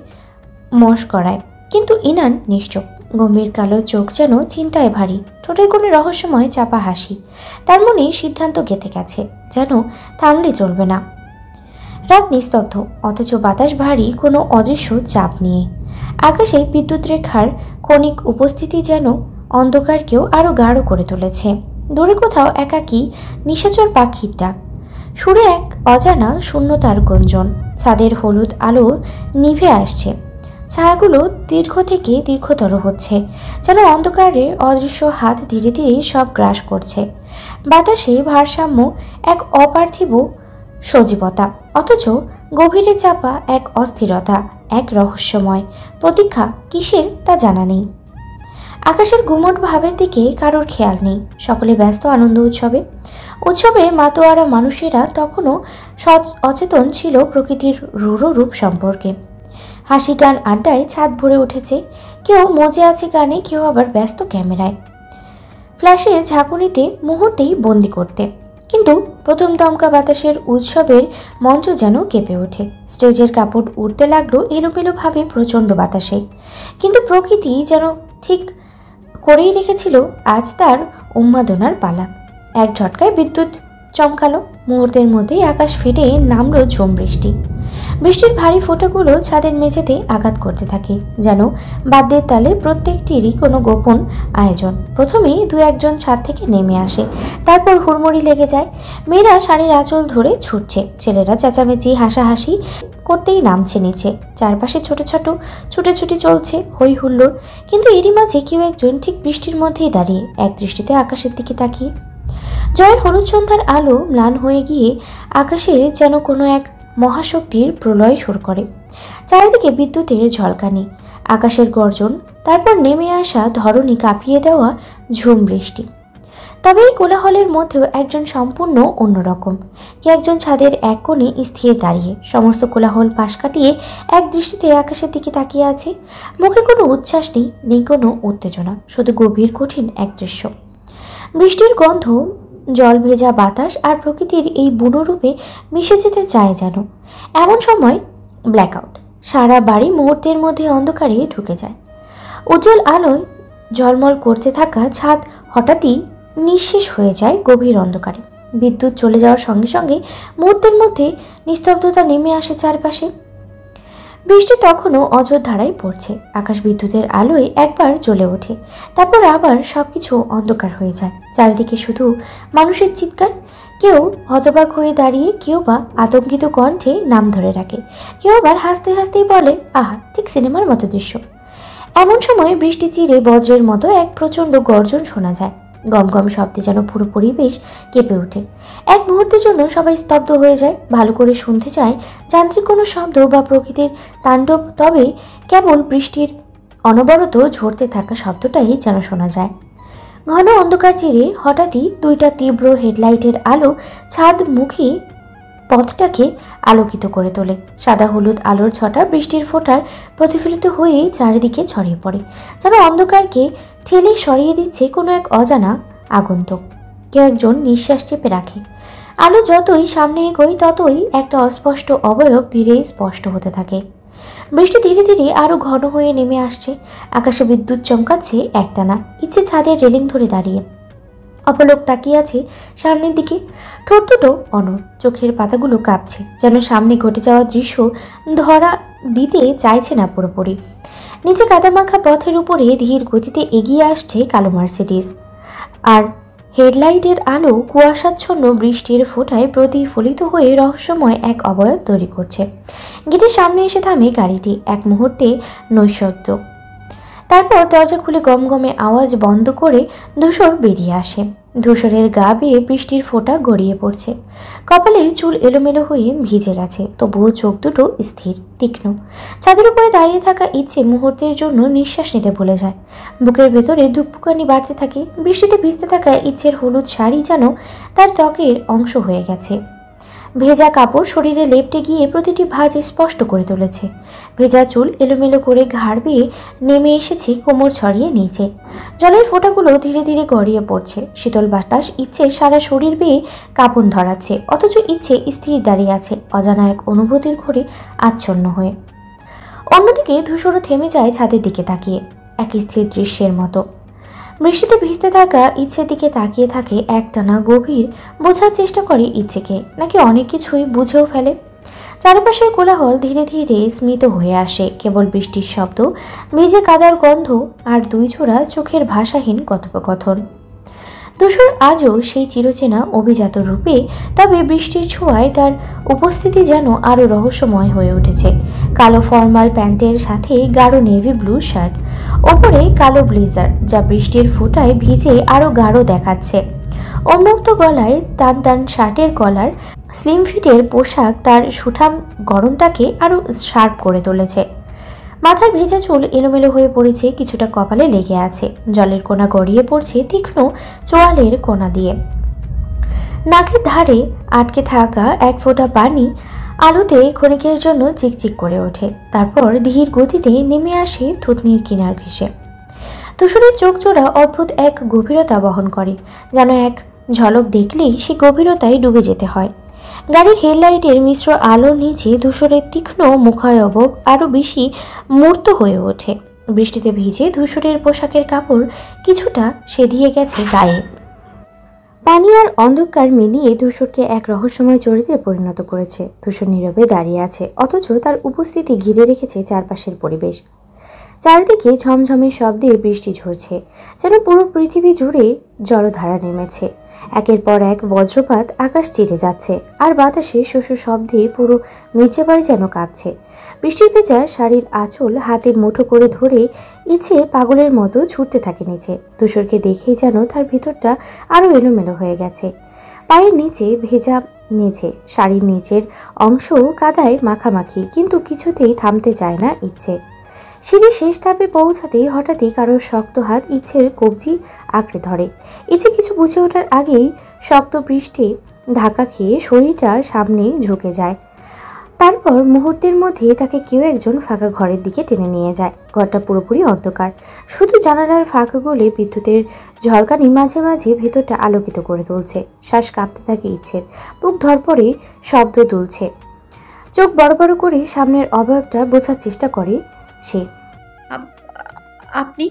[SPEAKER 1] মশকরায়, কিন্তু ইনান নিশ্চুপ, গম্ভীর কালো চোখ যেন চিন্তায় ভারী, ঠোঁটের কোণে রহস্যময় চাপা হাসি। তার মনে সিদ্ধান্ত গেঁথে গেছে, যেন থামলে চলবে না। রাত নিস্তব্ধ, অথচ বাতাস ভারী কোনো অদৃশ্য চাপ নিয়ে। আকাশে বিদ্যুৎ রেখার ক্ষণিক উপস্থিতি যেন অন্ধকারকেও আরো গাঢ় করে তুলেছে। দূরে কোথাও একাকী নিশাচর পাখির ডাক, সুরে এক অজানা শূন্যতার গুঞ্জন। ছাদের হলুদ আলো নিভে আসছে, ছায়াগুলো দীর্ঘ থেকে দীর্ঘতর হচ্ছে, যেন অন্ধকারের অদৃশ্য হাত ধীরে ধীরে সব গ্রাস করছে। বাতাসে ভারসাম্য, এক অপার্থিব সজীবতা, অথচ গভীরে চাপা এক অস্থিরতা, এক রহস্যময় প্রতীক্ষা। কিসের তা জানা নেই। আকাশের গুমট ভাবের দিকে কারোর খেয়াল নেই, সকলে ব্যস্ত আনন্দ উৎসবে। উৎসবে মাতোয়ারা মানুষেরা তখনও অচেতন ছিল প্রকৃতির রূঢ় রূপ সম্পর্কে। হাসি গান আড্ডায় ছাদ ভরে উঠেছে, কেউ মজে আছে গানে, কেউ আবার ব্যস্ত ক্যামেরায়, ফ্ল্যাশের ঝাঁকুনিতে মুহূর্তেই বন্দি করতে। কিন্তু প্রথম দমকা বাতাসের উৎসবের মঞ্চ যেন কেঁপে ওঠে, স্টেজের কাপড় উড়তে লাগলো এলোমেলোভাবে প্রচণ্ড বাতাসে। কিন্তু প্রকৃতি যেন ঠিক করেই রেখেছিল আজ তার উন্মাদনার পালা। এক ঝটকায় বিদ্যুৎ চমকালো, মুহূর্তের মধ্যেই আকাশ ফেটে নামলো ঝুম বৃষ্টি। বৃষ্টির ভারী ফোঁটাগুলো ছাদের মেঝেতে আঘাত করতে থাকে, যেন বাদ্যের তালে প্রত্যেকটিরই কোনো গোপন আয়োজন। প্রথমেই দু একজন ছাদ থেকে নেমে আসে, তারপর হুড়মুড়ি লেগে যায়। মেয়েরা শাড়ির আঁচল ধরে ছুটছে, ছেলেরা চেঁচামেচি হাসাহাসি করতেই নামছে নিচে। চারপাশে ছোট ছোট ছুটেছুটি চলছে, হই হুল্লোড়। কিন্তু এরই মাঝে কেউ একজন ঠিক বৃষ্টির মধ্যেই দাঁড়িয়ে, এক দৃষ্টিতে আকাশের দিকে তাকিয়ে। জয়ের হলুদ সন্ধ্যার আলো ম্লান হয়ে গিয়ে আকাশের যেন কোনো এক মহাশক্তির প্রলয় সুর করে। চারিদিকে বিদ্যুতের ঝলকানি, আকাশের গর্জন, তারপর নেমে আসা ধরণী কাঁপিয়ে দেওয়া ঝুম বৃষ্টি। তবে এই কোলাহলের মধ্যেও একজন সম্পূর্ণ অন্যরকম। কে একজন ছাদের এক কোণে স্থির দাঁড়িয়ে, সমস্ত কোলাহল পাশ কাটিয়ে এক দৃষ্টিতে আকাশের দিকে তাকিয়ে আছে। মুখে কোনো উচ্ছ্বাস নেই, নেই কোনো উত্তেজনা, শুধু গভীর কঠিন এক দৃশ্য। বৃষ্টির গন্ধ, জল ভেজা বাতাস আর প্রকৃতির এই বুনো রূপে মিশে যেতে চায় যেন। এমন সময় ব্ল্যাকআউট, সারা বাড়ি মুহূর্তের মধ্যে অন্ধকারে ঢুকে যায়। উজ্জ্বল আলোয় ঝলমল করতে থাকা ছাদ হঠাৎই নিঃশেষ হয়ে যায় গভীর অন্ধকারে। বিদ্যুৎ চলে যাওয়ার সঙ্গে সঙ্গে মুহূর্তের মধ্যে নিস্তব্ধতা নেমে আসে চারপাশে। বৃষ্টি তখনও অঝোর ধারায় পড়ছে, আকাশ বিদ্যুতের আলোয় একবার জ্বলে ওঠে, তারপর আবার সবকিছু অন্ধকার হয়ে যায়। চারিদিকে শুধু মানুষের চিৎকার, কেউ হতবাক হয়ে দাঁড়িয়ে, কেউ বা আতঙ্কিত কণ্ঠে নাম ধরে রাখে, কেউ আবার হাসতে হাসতেই বলে, আহা, ঠিক সিনেমার মতো দৃশ্য। এমন সময় বৃষ্টি চিরে বজ্রের মতো এক প্রচণ্ড গর্জন শোনা যায়। গম গম শব্দে যেন পুরো পরিবেশ কেঁপে ওঠে। এক মুহূর্তের জন্য সবাই স্তব্ধ হয়ে যায়, ভালো করে শুনতে চায় যান্ত্রিক কোনো শব্দ বা প্রকৃতির তাণ্ডব। তবে কেবল বৃষ্টির অনবরত ঝরতে থাকা শব্দটাই যেন শোনা যায়। ঘন অন্ধকার চিরে হঠাৎই দুইটা তীব্র হেডলাইটের আলো ছাদমুখী পথটাকে আলোকিত করে তোলে। সাদা হলুদ আলোর ছটা বৃষ্টির ফোঁটার প্রতিফলিত হয়ে চারিদিকে ছড়িয়ে পড়ে, যেন অন্ধকারকে ঠেলে সরিয়ে দিচ্ছে কোনো এক অজানা আগন্তুক। কেউ একজন নিঃশ্বাস চেপে রাখে। আলো যতই সামনে এগোয় ততই একটা অস্পষ্ট অবয়ব ধীরে স্পষ্ট হতে থাকে। বৃষ্টি ধীরে ধীরে আরো ঘন হয়ে নেমে আসছে। আকাশে বিদ্যুৎ চমকাচ্ছে একটানা। ইচ্ছে ছাদের রেলিং ধরে দাঁড়িয়ে অপলক তাকিয়ে আছে সামনের দিকে। ঠোঁট দুটো অনড়, চোখের পাতাগুলো কাঁপছে, যেন সামনে ঘটে যাওয়া দৃশ্য ধরা দিতে চাইছে না পুরোপুরি। নিচে কাদামাখা পথের উপরে ধীর গতিতে এগিয়ে আসছে কালো মার্সিডিজ, আর হেডলাইটের আলো কুয়াশাচ্ছন্ন বৃষ্টির ফোঁটায় প্রতিফলিত হয়ে রহস্যময় এক অবয়ব তৈরি করছে। গেটের সামনে এসে থামে গাড়িটি। এক মুহূর্তে নৈশব্দ, তারপর দরজা খুলে গমগমে আওয়াজ বন্ধ করে ধূসর বেরিয়ে আসে। ধূসরের গা বেয়ে বৃষ্টির ফোঁটা গড়িয়ে পড়ছে। কপালের চুল এলোমেলো হয়ে ভিজে গেছে, তবুও চোখ দুটো স্থির, তীক্ষ্ণ। ছাদের উপরে দাঁড়িয়ে থাকা ইচ্ছে মুহূর্তের জন্য নিঃশ্বাস নিতে ভুলে যায়। বুকের ভেতরে ধুকপুকানি বাড়তে থাকে। বৃষ্টিতে ভিজতে থাকা ইচ্ছের হলুদ শাড়ি যেন তার ত্বকের অংশ হয়ে গেছে। ভেজা কাপড় শরীরে লেপটে গিয়ে প্রতিটি ভাঁজ স্পষ্ট করে তুলেছে। ভেজা চুল এলোমেলো করে ঘাড় বেয়ে নেমে এসেছে কোমর ছড়িয়ে নিচে। জলের ফোঁটাগুলো ধীরে ধীরে গড়িয়ে পড়ছে। শীতল বাতাস ইচ্ছের সারা শরীর বেয়ে কাঁপন ধরাচ্ছে, অথচ ইচ্ছে স্থির দাঁড়িয়ে আছে অজানা এক অনুভূতির ঘোরে আচ্ছন্ন হয়ে। অন্যদিকে ধূসরও থেমে যায় ছাদের দিকে তাকিয়ে, এক স্থির দৃশ্যের মতো। বৃষ্টিতে ভিজতে থাকা ইচ্ছের দিকে তাকিয়ে থাকে একটানা গভীর। বোঝার চেষ্টা করে ইচ্ছেকে নাকি অনেক কিছুই বুঝেও ফেলে। চারপাশের কোলাহল ধীরে ধীরে স্মিত হয়ে আসে। কেবল বৃষ্টির শব্দ, ভিজে কাদার গন্ধ আর দুই জোড়া চোখের ভাষাহীন কথোপকথন। ধূসর আজও সেই চিরচেনা অভিজাত রূপে, তবে বৃষ্টির ছোঁয়ায় তার উপস্থিতি যেন আরও রহস্যময় হয়ে উঠেছে। কালো ফর্মাল প্যান্টের সাথে গাঢ় নেভি ব্লু শার্ট, ওপরে কালো ব্লেজার যা বৃষ্টির ফোঁটায় ভিজে আরও গাঢ় দেখাচ্ছে। উন্মুক্ত গলায় টান টান শার্টের কলার, স্লিম ফিটের পোশাক তার সুঠাম গরমটাকে আরও শার্প করে তুলেছে। মাথার ভেজা চুল এলোমেলো হয়ে পড়েছে, কিছুটা কপালে লেগে আছে। জলের কোনা গড়িয়ে পড়ছে তীক্ষ্ণ চোয়ালের কোনা দিয়ে। নাকের ধারে আটকে থাকা এক ফোঁটা পানি আলোতে ক্ষণিকের জন্য চিকচিক করে ওঠে, তারপর ধীর গতিতে নেমে আসে থুতনির কিনার ঘেঁষে। ধূসরের চোখ জোড়া অদ্ভুত এক গভীরতা বহন করে, যেন এক ঝলক দেখলেই সে গভীরতায় ডুবে যেতে হয়। গাড়ির হেডলাইটের মিশ্র আলোর নিচে ধূসরের তীক্ষ্ণ মুখায়বয়ব আরও বেশি মূর্ত হয়ে ওঠে। বৃষ্টিতে ভিজে ধূসরের পোশাকের কাপড় কিছুটা সেধিয়ে গেছে গায়ে। পানি আর অন্ধকার মিলিয়ে ধূসরকে এক রহস্যময় চরিত্রে পরিণত করেছে। ধূসর নীরবে দাঁড়িয়ে আছে, অথচ তার উপস্থিতি ঘিরে রেখেছে চারপাশের পরিবেশ। চারিদিকে ঝমঝমে শব্দে বৃষ্টি ঝরছে, যেন পুরো পৃথিবী জুড়ে জলধারা নেমেছে। একের পর এক বজ্রপাত আকাশ চিরে যাচ্ছে, আর বাতাসে শস্য শব্দে পুরো মির্জাবাড়ি যেন কাঁপছে। বৃষ্টির ভেজা শাড়ির আঁচল হাতের মুঠো করে ধরে ইচ্ছে পাগলের মতো ছুটতে থাকে নিচে। ধূসরকে দেখেই যেন তার ভিতরটা আরও এলোমেলো হয়ে গেছে। পায়ের নিচে ভেজা মেঝে, শাড়ির নিচের অংশ কাদায় মাখামাখি, কিন্তু কিছুতেই থামতে চায় না ইচ্ছে। সিঁড়ি শেষ ধাপে পৌঁছাতেই হঠাৎই কারোর শক্ত হাত ইচ্ছের কবজি আঁকড়ে ধরে। ইচ্ছে কিছু বুঝে ওঠার আগেই শক্ত পৃষ্ঠে ধাক্কা খেয়ে শরীরটা সামনে ঝুঁকে যায়। তারপর মুহূর্তের মধ্যে তাকে কেউ একজন ফাঁকা ঘরের দিকে টেনে নিয়ে যায়। ঘরটা পুরোপুরি অন্ধকার, শুধু জানালার ফাঁকগুলো বিদ্যুতের ঝলকানি মাঝে মাঝে ভেতরটা আলোকিত করে তুলছে। শ্বাস কাঁপতে থাকে ইচ্ছের, বুক ধরপড়ে শব্দ তুলছে। চোখ বড় বড় করে সামনের অবয়বটা বোঝার চেষ্টা করে সে।
[SPEAKER 3] আপনি?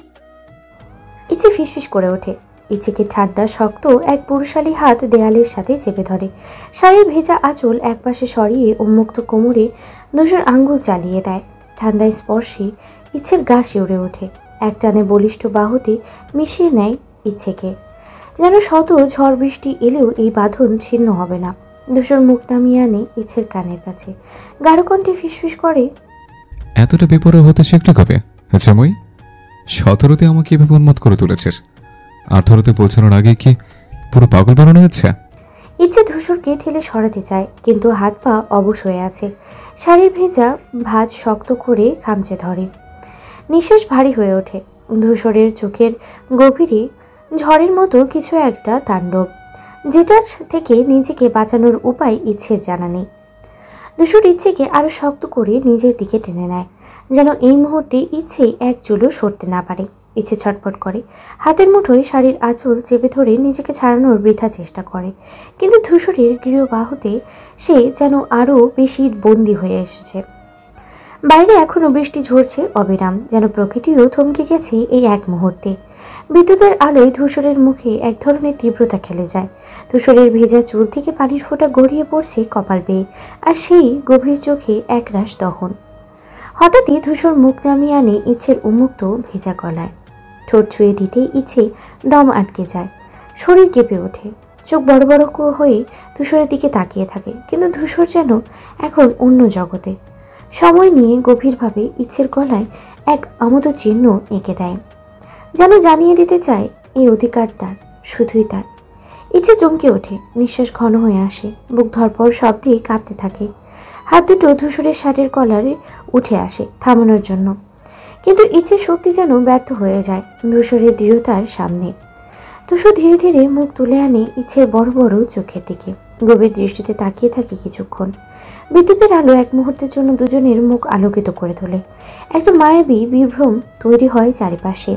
[SPEAKER 1] ইচ্ছে ফিসফিস করে ওঠে। ইচ্ছেকে ঠান্ডা শক্ত এক পুরুষালী হাত দেয়ালের সাথে চেপে ধরে। শাড়ির ভেজা আঁচল একপাশে সরিয়ে উন্মুক্ত কোমরে ধূসর আঙ্গুল চালিয়ে দেয়। ঠান্ডায় স্পর্শে ইচ্ছের গা শিউরে ওঠে। একটানে বলিষ্ঠ বাহুতে মিশিয়ে নেয় ইচ্ছেকে, যেন শত ঝড় বৃষ্টি এলেও এই বাঁধন ছিন্ন হবে না। ধূসর মুখ নামিয়ে আনে ইচ্ছের কানের কাছে, গাঢ় কণ্ঠে ফিসফিস করে,
[SPEAKER 10] এতটা বেপরোয়া হতে শিখলে কবে? আচ্ছা মই, 17তে আমাকে এভাবে উন্মাদ করে তুলেছিস, 18তে পৌঁছানোর আগে কি পুরো পাগল বানানো হচ্ছে?
[SPEAKER 1] ইচ্ছে ধূসরকে ঠেলে সরাতে চায়, কিন্তু হাত পা অবশ হয়ে আছে। শাড়ির ভেজা ভাঁজ শক্ত করে খামচে ধরে। নিঃশ্বাস ভারী হয়ে ওঠে। ধূসরের চোখের গভীরে ঝড়ের মতো কিছু একটা তাণ্ডব, যেটার থেকে নিজেকে বাঁচানোর উপায় ইচ্ছের জানা নেই। ধূসর ইচ্ছেকে আরো শক্ত করে নিজের দিকে টেনে নেয়, যেন এই মুহূর্তে ইচ্ছে এক চুলও সরতে না পারে। ইচ্ছে ছটফট করে, হাতের মুঠোয় শাড়ির আঁচল চেপে ধরে নিজেকে ছাড়ানোর বৃথা চেষ্টা করে, কিন্তু ধূসরের গৃহবাহুতে সে যেন আরও বেশি বন্দী হয়ে এসেছে। বাইরে এখনো বৃষ্টি ঝরছে অবিরাম, যেন প্রকৃতিও থমকে গেছে এই এক মুহূর্তে। বিদ্যুতের আলোয় ধূসরের মুখে এক ধরনের তীব্রতা খেলে যায়। ধূসরের ভেজা চুল থেকে পানির ফোঁটা গড়িয়ে পড়ছে কপাল বেয়ে, আর সেই গভীর চোখে একরাশ দহন। হঠাৎই ধূসর মুখ নামিয়ে আনে ইচ্ছের উন্মুক্ত ভেজা গলায়। ঠোঁট ছুঁয়ে দিতে ইচ্ছে দম আটকে যায়, শরীর কেঁপে ওঠে। চোখ বড় বড় হয়ে ধূসরের দিকে তাকিয়ে থাকে, কিন্তু ধূসর যেন এখন অন্য জগতে। সময় নিয়ে গভীরভাবে ইচ্ছের গলায় এক আমোদ চিহ্ন এঁকে দেয়, যেন জানিয়ে দিতে চায় এই অধিকার তার, শুধুই তার। ইচ্ছে চমকে ওঠে, নিঃশ্বাস ঘন হয়ে আসে, বুক ধরপড় শব্দে কাঁপতে থাকে। হাত দুটো ধূসরের শার্টের কলারে উঠে আসে থামানোর জন্য, কিন্তু ইচ্ছের শক্তি যেন ব্যর্থ হয়ে যায় ধূসরের দৃঢ়তার সামনে। ধূসর ধীরে ধীরে মুখ তুলে আনে ইচ্ছের বড় বড় চোখের দিকে, গভীর দৃষ্টিতে তাকিয়ে থাকে কিছুক্ষণ। বিদ্যুতের আলো এক মুহূর্তের জন্য দুজনের মুখ আলোকিত করে তোলে। একটা মায়াবী বিভ্রম তৈরি হয় চারিপাশে।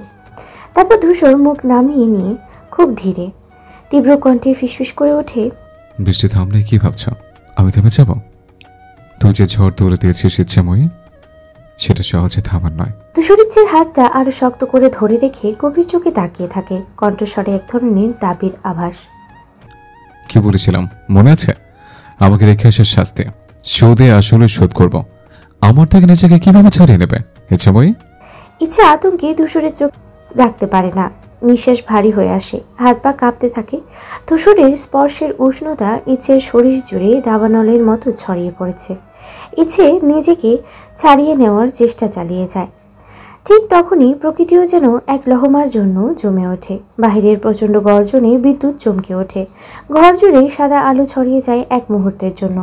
[SPEAKER 1] তারপর ধূসর মুখ নামিয়ে নিয়ে খুব ধীরে তীব্র কণ্ঠে ফিসফিস করে ওঠে,
[SPEAKER 10] বৃষ্টি থামলে কি ভাবছ আমি থেমে যাব? তুই যে ঝড় তুলে দিয়েছিস ইচ্ছেময়ী, সেটা সহজে থামার নয়।
[SPEAKER 1] ধূসর ইচ্ছের হাতটা আরো শক্ত করে ধরে রেখে গভীর চোখে তাকিয়ে থাকে, কণ্ঠস্বরে এক ধরনের দাবির আভাস।
[SPEAKER 10] কি বলেছিলাম মনে আছে? আমাকে রেখে আসার শাস্তি শোধে আসলে শোধ করব। আমার থেকে নিজেকে কিভাবে ছাড়িয়ে নেবে ইচ্ছেময়ী?
[SPEAKER 1] ইচ্ছে আতঙ্কে ধূসরের চোখ রাখতে পারে না, নিঃশ্বাস ভারী হয়ে আসে, হাত পা কাঁপতে থাকে। ধূসরের স্পর্শের উষ্ণতা ইচ্ছের শরীর জুড়ে দাবানলের মতো ছড়িয়ে পড়েছে। ইচ্ছে নিজেকে ছাড়িয়ে নেওয়ার চেষ্টা চালিয়ে যায়। ঠিক তখনই প্রকৃতিও যেন এক লহমার জন্য জমে ওঠে। বাহিরের প্রচণ্ড গর্জনে বিদ্যুৎ চমকে ওঠে, ঘর জুড়ে সাদা আলো ছড়িয়ে যায় এক মুহূর্তের জন্য।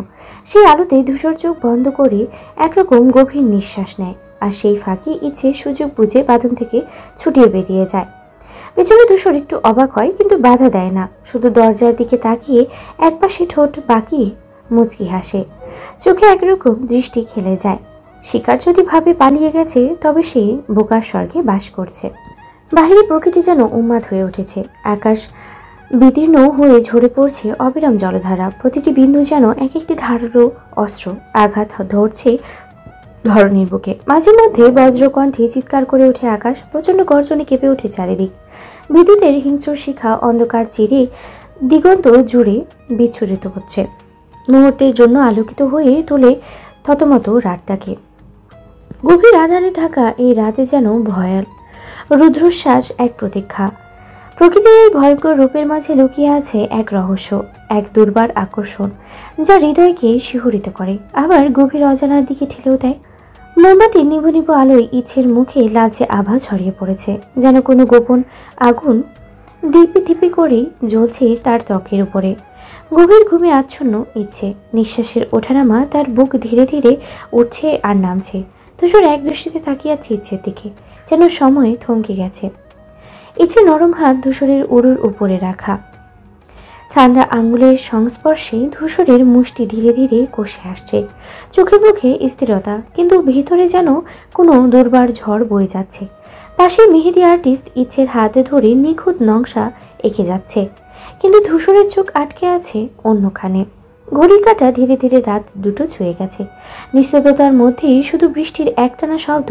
[SPEAKER 1] সেই আলোতে ধূসর চোখ বন্ধ করে একরকম গভীর নিঃশ্বাস নেয়, আর সেই ফাঁকে ইচ্ছে সুযোগ বুঝে বাঁধন থেকে ছুটিয়ে বেরিয়ে যায়। পেছনে ধূসর একটু অবাক হয়, কিন্তু বাধা দেয় না, শুধু দরজার দিকে তাকিয়ে একপাশে ঠোঁট বাঁকিয়ে মুচকি হাসে। চোখে একরকম দৃষ্টি খেলে যায়। শিকার যদি ভাবে পালিয়ে গেছে, তবে সে বোকার স্বর্গে বাস করছে। বাহিরে প্রকৃতি যেন উন্মাদ হয়ে উঠেছে। আকাশ বিদীর্ণ হয়ে ঝরে পড়ছে অবিরাম জলধারা। প্রতিটি বিন্দু যেন এক একটি ধারালো অস্ত্র আঘাত ধরছে ধরনীর বুকে। মাঝে মধ্যে বজ্রকণ্ঠে চিৎকার করে ওঠে আকাশ, প্রচণ্ড গর্জনে কেঁপে ওঠে চারিদিক। বিদ্যুতের হিংস্র শিখা অন্ধকার চিরে দিগন্ত জুড়ে বিচ্ছুরিত হচ্ছে, মুহূর্তের জন্য আলোকিত হয়ে তোলে থতমত রাতটাকে। গভীর আধারে ঢাকা এই রাতে যেন ভয়াল রুদ্রশ্বাস এক প্রতীক্ষা। প্রকৃতির এই ভয়ঙ্কর রূপের মাঝে লুকিয়ে আছে এক রহস্য, এক দুর্বার আকর্ষণ, যা হৃদয়কে শিহরিত করে, আবার গভীর অজানার দিকে ঠেলেও দেয়। মোমবাতির নিভু নিভু আলোয় ইচ্ছের মুখে লালচে আভা ছড়িয়ে পড়েছে, যেন কোনো গোপন আগুন দিপি দিপি করে জ্বলছে তার ত্বকের উপরে। গভীর ঘুমে আচ্ছন্ন ইচ্ছে, নিঃশ্বাসের ওঠানামা তার বুক ধীরে ধীরে উঠছে আর নামছে। ধূসর এক দৃষ্টিতে তাকিয়ে আছে ইচ্ছের দিকে, যেন সময় থমকে গেছে। ইচ্ছে নরম হাত ধূসরের উরুর উপরে রাখা, ঠান্ডা আঙ্গুলের সংস্পর্শে ধূসরের মুষ্টি ধীরে ধীরে কষে আসছে। চোখে মুখে স্থিরতা, কিন্তু ভিতরে যেন কোনো দুর্বার ঝড় বয়ে যাচ্ছে। পাশে মেহেদি আর্টিস্ট ইচ্ছের হাতে ধরে নিখুঁত নকশা এঁকে যাচ্ছে, কিন্তু ধূসরের চোখ আটকে আছে অন্যখানে। ঘড়ির কাঁটা ধীরে ধীরে রাত 2টো ছুঁয়ে গেছে। নিস্তব্ধতার মধ্যেই শুধু বৃষ্টির একটানা শব্দ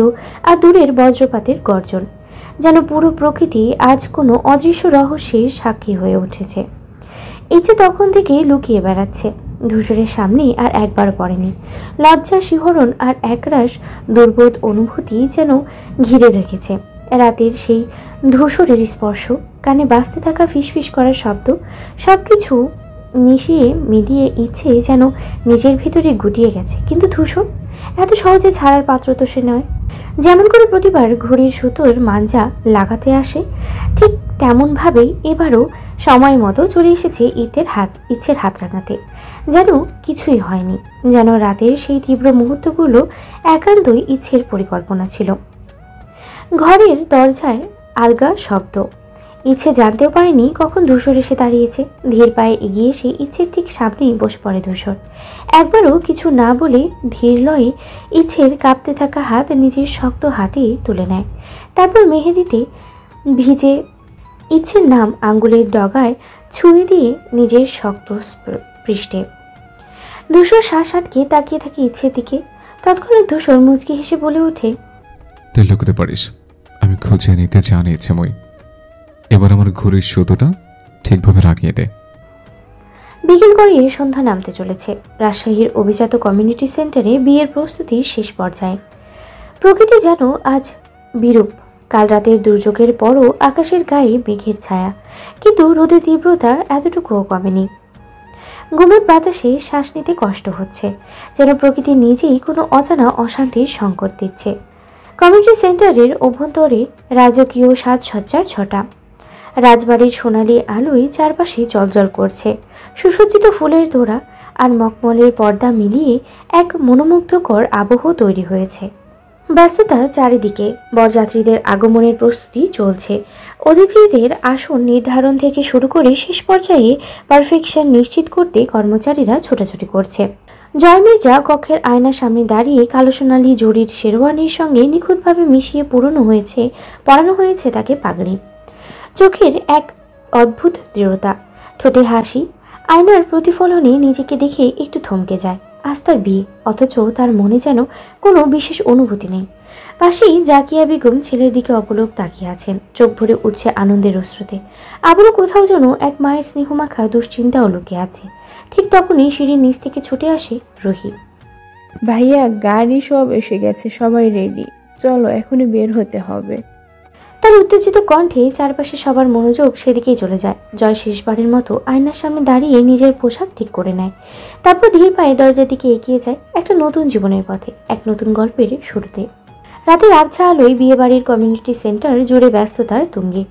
[SPEAKER 1] আর দূরের বজ্রপাতের গর্জন, যেন পুরো প্রকৃতি আজ কোনো অদৃশ্য রহস্যের সাক্ষী হয়ে উঠেছে। ইচ্ছে তখন থেকে লুকিয়ে বেড়াচ্ছে, ধূসরের সামনে আর একবার পড়েনি। লজ্জা, শিহরণ আর একরাশ দুর্বোধ অনুভূতি যেন ঘিরে রেখেছে। রাতের সেই ধূসরের স্পর্শ, কানে বাজতে থাকা ফিসফিস করার শব্দ, সবকিছু মিশিয়ে মিলিয়ে ইচ্ছে যেন নিজের ভিতরে গুটিয়ে গেছে। কিন্তু ধূসর এত সহজে ছাড়ার পাত্র তো সে নয়। যেমন করে প্রতিবার ঘড়ির সুতোর মাঞ্জা লাগাতে আসে, ঠিক তেমনভাবেই এবারও সময় মতো চলে এসেছে ইচ্ছের হাত রাঙাতে। যেন কিছুই হয়নি, যেন রাতের সেই তীব্র মুহূর্তগুলো একান্তই ইচ্ছের পরিকল্পনা ছিল। ঘরের দরজায় আলগা শব্দ। ইচ্ছে জানতেও পারেনি কখন ধূসর এসে দাঁড়িয়েছে। ধীর পায়ে এগিয়ে এসে ইচ্ছের ঠিক সামনেই বসে পড়ে ধূসর। একবারও কিছু না বলে ধীর লয়ে ইচ্ছের কাঁপতে থাকা হাত নিজের শক্ত হাতে তুলে নেয়। তারপর মেহেদিতে ভিজে ইচ্ছের নাম আঙ্গুলের ডগায় ছুঁয়ে দিয়ে নিজের শক্ত পৃষ্ঠে। ধূসর শ্বাস আটকে তাকিয়ে থাকে ইচ্ছের দিকে। তৎক্ষণাৎ ধূসর মুচকি হেসে বলে ওঠে,
[SPEAKER 10] তুই লুকোতে পারিস, আমি খুঁজে নিতে জানি ইচ্ছেময়। এবার আমার ঘড়ির সুতোটা ঠিকভাবে রাখিয়ে দে।
[SPEAKER 1] বিকেল গড়িয়ে সন্ধ্যা নামতে চলেছে। রাজশাহীর অভিজাত কমিউনিটি সেন্টারে বিয়ের প্রস্তুতি শেষ পর্যায়ে। প্রকৃতি যেন আজ বিরূপ। কাল রাতের দুর্যোগের পরও আকাশের গায়ে মেঘের ছায়া, কিন্তু রোদের তীব্রতা এতটুকুও কমেনি। ঘুমের বাতাসে শ্বাস নিতে কষ্ট হচ্ছে, যেন প্রকৃতি নিজেই কোনো অজানা অশান্তির সংকট দিচ্ছে। কমিউনিটি সেন্টারের অভ্যন্তরে রাজকীয় সাজসজ্জার ছটা। রাজবাড়ির সোনালি আলোয় চারপাশে জ্বলজ্বল করছে। সুসজ্জিত ফুলের তোড়া আর মখমলের পর্দা মিলিয়ে এক মনোমুগ্ধকর আবহ তৈরি হয়েছে। ব্যস্ততা চারিদিকে। বরযাত্রীদের আগমনের প্রস্তুতি চলছে। অতিথিদের আসন নির্ধারণ থেকে শুরু করে শেষ পর্যায়ে পারফেকশন নিশ্চিত করতে কর্মচারীরা ছোটাছুটি করছে। জয় মির্জা কক্ষের আয়নার সামনে দাঁড়িয়ে কালো সোনালি জরির শেরওয়ানির সঙ্গে নিখুঁতভাবে মিশিয়ে পরানো হয়েছে তাকে পাগড়ি। চোখের এক অদ্ভুত দৃঢ়তা, ঠোঁটে হাসি। আয়নার প্রতিফলনে নিজেকে দেখে একটু থমকে যায়। আজ তার বিয়ে, অথচ তার মনে যেন কোনো বিশেষ অনুভূতি নেই। পাশেই জাকিয়া বেগম ছেলের দিকে অপলক তাকিয়ে আছেন। চোখ ভরে উঠছে আনন্দের অশ্রুতে। আবারও কোথাও যেন এক মায়ের স্নেহমাখা দুশ্চিন্তাও লুকিয়ে আছে। ঠিক তখনই সিঁড়ির নিচ থেকে ছুটে আসে রুহি।
[SPEAKER 9] ভাইয়া, গাড়ি সব এসে গেছে, সবাই রেডি, চলো এখনই বের হতে হবে।
[SPEAKER 1] তার উত্তেজিত কণ্ঠে চারপাশে সবার মনোযোগ সেদিকেই চলে যায়। জয় শেষবারের মতো আয়নার সামনে দাঁড়িয়ে নিজের পোশাক ঠিক করে নেয়। তারপর ধীর পায়ে দরজার দিকে এগিয়ে যায়, একটা নতুন জীবনের পথে, এক নতুন গল্পের শুরুতে। রাতের আবছা আলোয় বিয়েবাড়ির কমিউনিটি সেন্টার জুড়ে ব্যস্ততার তুঙ্গে।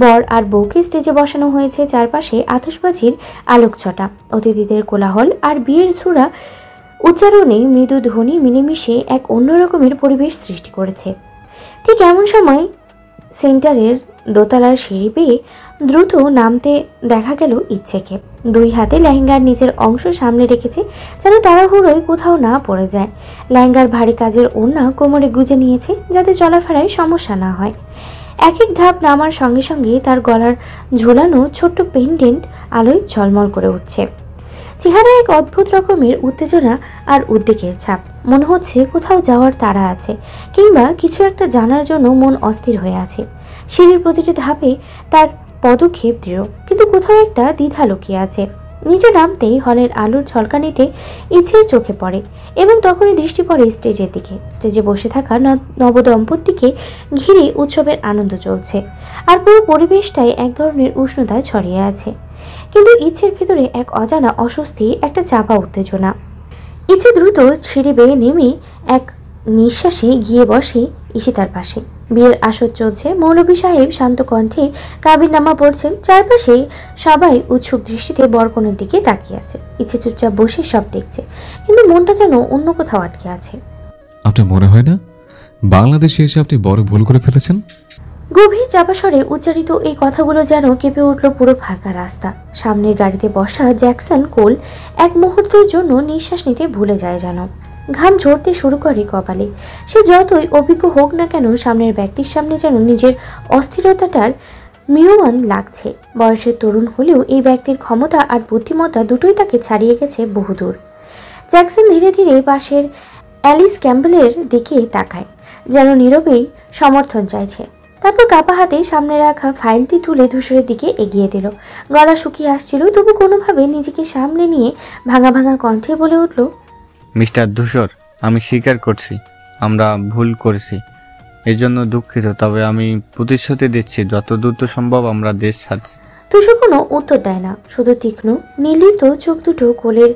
[SPEAKER 1] বর আর বউকে স্টেজে বসানো হয়েছে। চারপাশে আতশবাজির আলোকছটা, অতিথিদের কোলাহল আর বিয়ের ছুড়া উচ্চারণে মৃদু ধ্বনি মিলেমিশে এক অন্যরকমের পরিবেশ সৃষ্টি করেছে। ঠিক এমন সময় সেন্টারের দোতলার সিঁড়ি পেয়ে দ্রুত নামতে দেখা গেল ইচ্ছেকে। দুই হাতে লেহেঙ্গার নিচের অংশ সামনে রেখেছে, যেন তাড়াহুড়োয় কোথাও না পড়ে যায়। লেহেঙ্গার ভারী কাজের ওড়না কোমরে গুজে নিয়েছে, যাতে চলাফেরায় সমস্যা না হয়। এক এক ধাপ নামার সঙ্গে সঙ্গে তার গলার ঝোলানো ছোট্ট পেন্ডেন্ট আলোয় ঝলমল করে উঠছে। চেহারায় এক অদ্ভুত রকমের উত্তেজনা আর উদ্বেগের ছাপ। মনে হচ্ছে কোথাও যাওয়ার তাড়া আছে, কিংবা কিছু একটা জানার জন্য মন অস্থির হয়ে আছে। সিঁড়ির প্রতিটি ধাপে তার পদক্ষেপ দৃঢ়, কিন্তু কোথাও একটা দ্বিধা লুকিয়ে আছে। নিচে নামতেই হলের আলোর ঝলকানিতে ইচ্ছের চোখে পড়ে, এবং তখনই দৃষ্টি পড়ে স্টেজের দিকে। স্টেজে বসে থাকা নবদম্পতিকে ঘিরে উৎসবের আনন্দ চলছে, আর পুরো পরিবেশটাই এক ধরনের উষ্ণতায় ছড়িয়ে আছে। কিন্তু ইচ্ছের ভেতরে এক অজানা অস্বস্তি, একটা চাপা উত্তেজনা। ইচ্ছে দ্রুত সিঁড়ি বেয়ে নেমে এক নিঃশ্বাসে গিয়ে বসে ঈশিতার পাশে। বিয়ের আসর চলছে। মৌলভী সাহেব শান্ত কণ্ঠে কাবিননামা পড়ছেন। চারপাশে সবাই উৎসুক দৃষ্টিতে বরকনের দিকে তাকিয়ে আছে। ইচ্ছে চুপচাপ বসে সব দেখছে, কিন্তু মনটা যেন অন্য কোথাও আটকে আছে।
[SPEAKER 10] আপনার মনে হয় না বাংলাদেশে এসে আপনি বড় ভুল করে ফেলেছেন?
[SPEAKER 1] গভীর চাপা স্বরে উচ্চারিত এই কথাগুলো যেন কেঁপে উঠল পুরো ফাঁকা রাস্তা। সামনের গাড়িতে বসা জ্যাকসন কোল এক মুহূর্তের জন্য নিঃশ্বাস নিতে ভুলে যায় যেন। ঘাম ঝরতে শুরু করে কপালে। সে যতই অভিজ্ঞ হোক না কেন, সামনের ব্যক্তির সামনে যেন নিজের অস্থিরতাটার ম্রিয়মাণ লাগছে। বয়সের তরুণ হলেও এই ব্যক্তির ক্ষমতা আর বুদ্ধিমত্তা দুটোই তাকে ছাড়িয়ে গেছে বহুদূর। জ্যাকসন ধীরে ধীরে পাশের অ্যালিস ক্যাম্বেলের দিকে তাকায়, যেন নীরবেই সমর্থন চাইছে। তারপর কাপা হাতে সামনে রাখা ফাইলটি তুলে ধূসরের দিকে এগিয়ে দিল। গলা শুকিয়ে আসছিল, তবু কোনোভাবে নিজেকে সামলে নিয়ে ভাঙা ভাঙা কণ্ঠে বলে উঠল,
[SPEAKER 11] মিস্টার ধূসর, আমি স্বীকার করছি আমরা ভুল করেছি, এর জন্য দুঃখিত। তবে আমি প্রতিশ্রুতি দিচ্ছি যত দ্রুত সম্ভব আমরা দেশ ছাড়ছি।
[SPEAKER 1] ধূসর কোনো উত্তর দেয় না, শুধু তীক্ষ্ণ নীলিত চোখ দুটো কোলের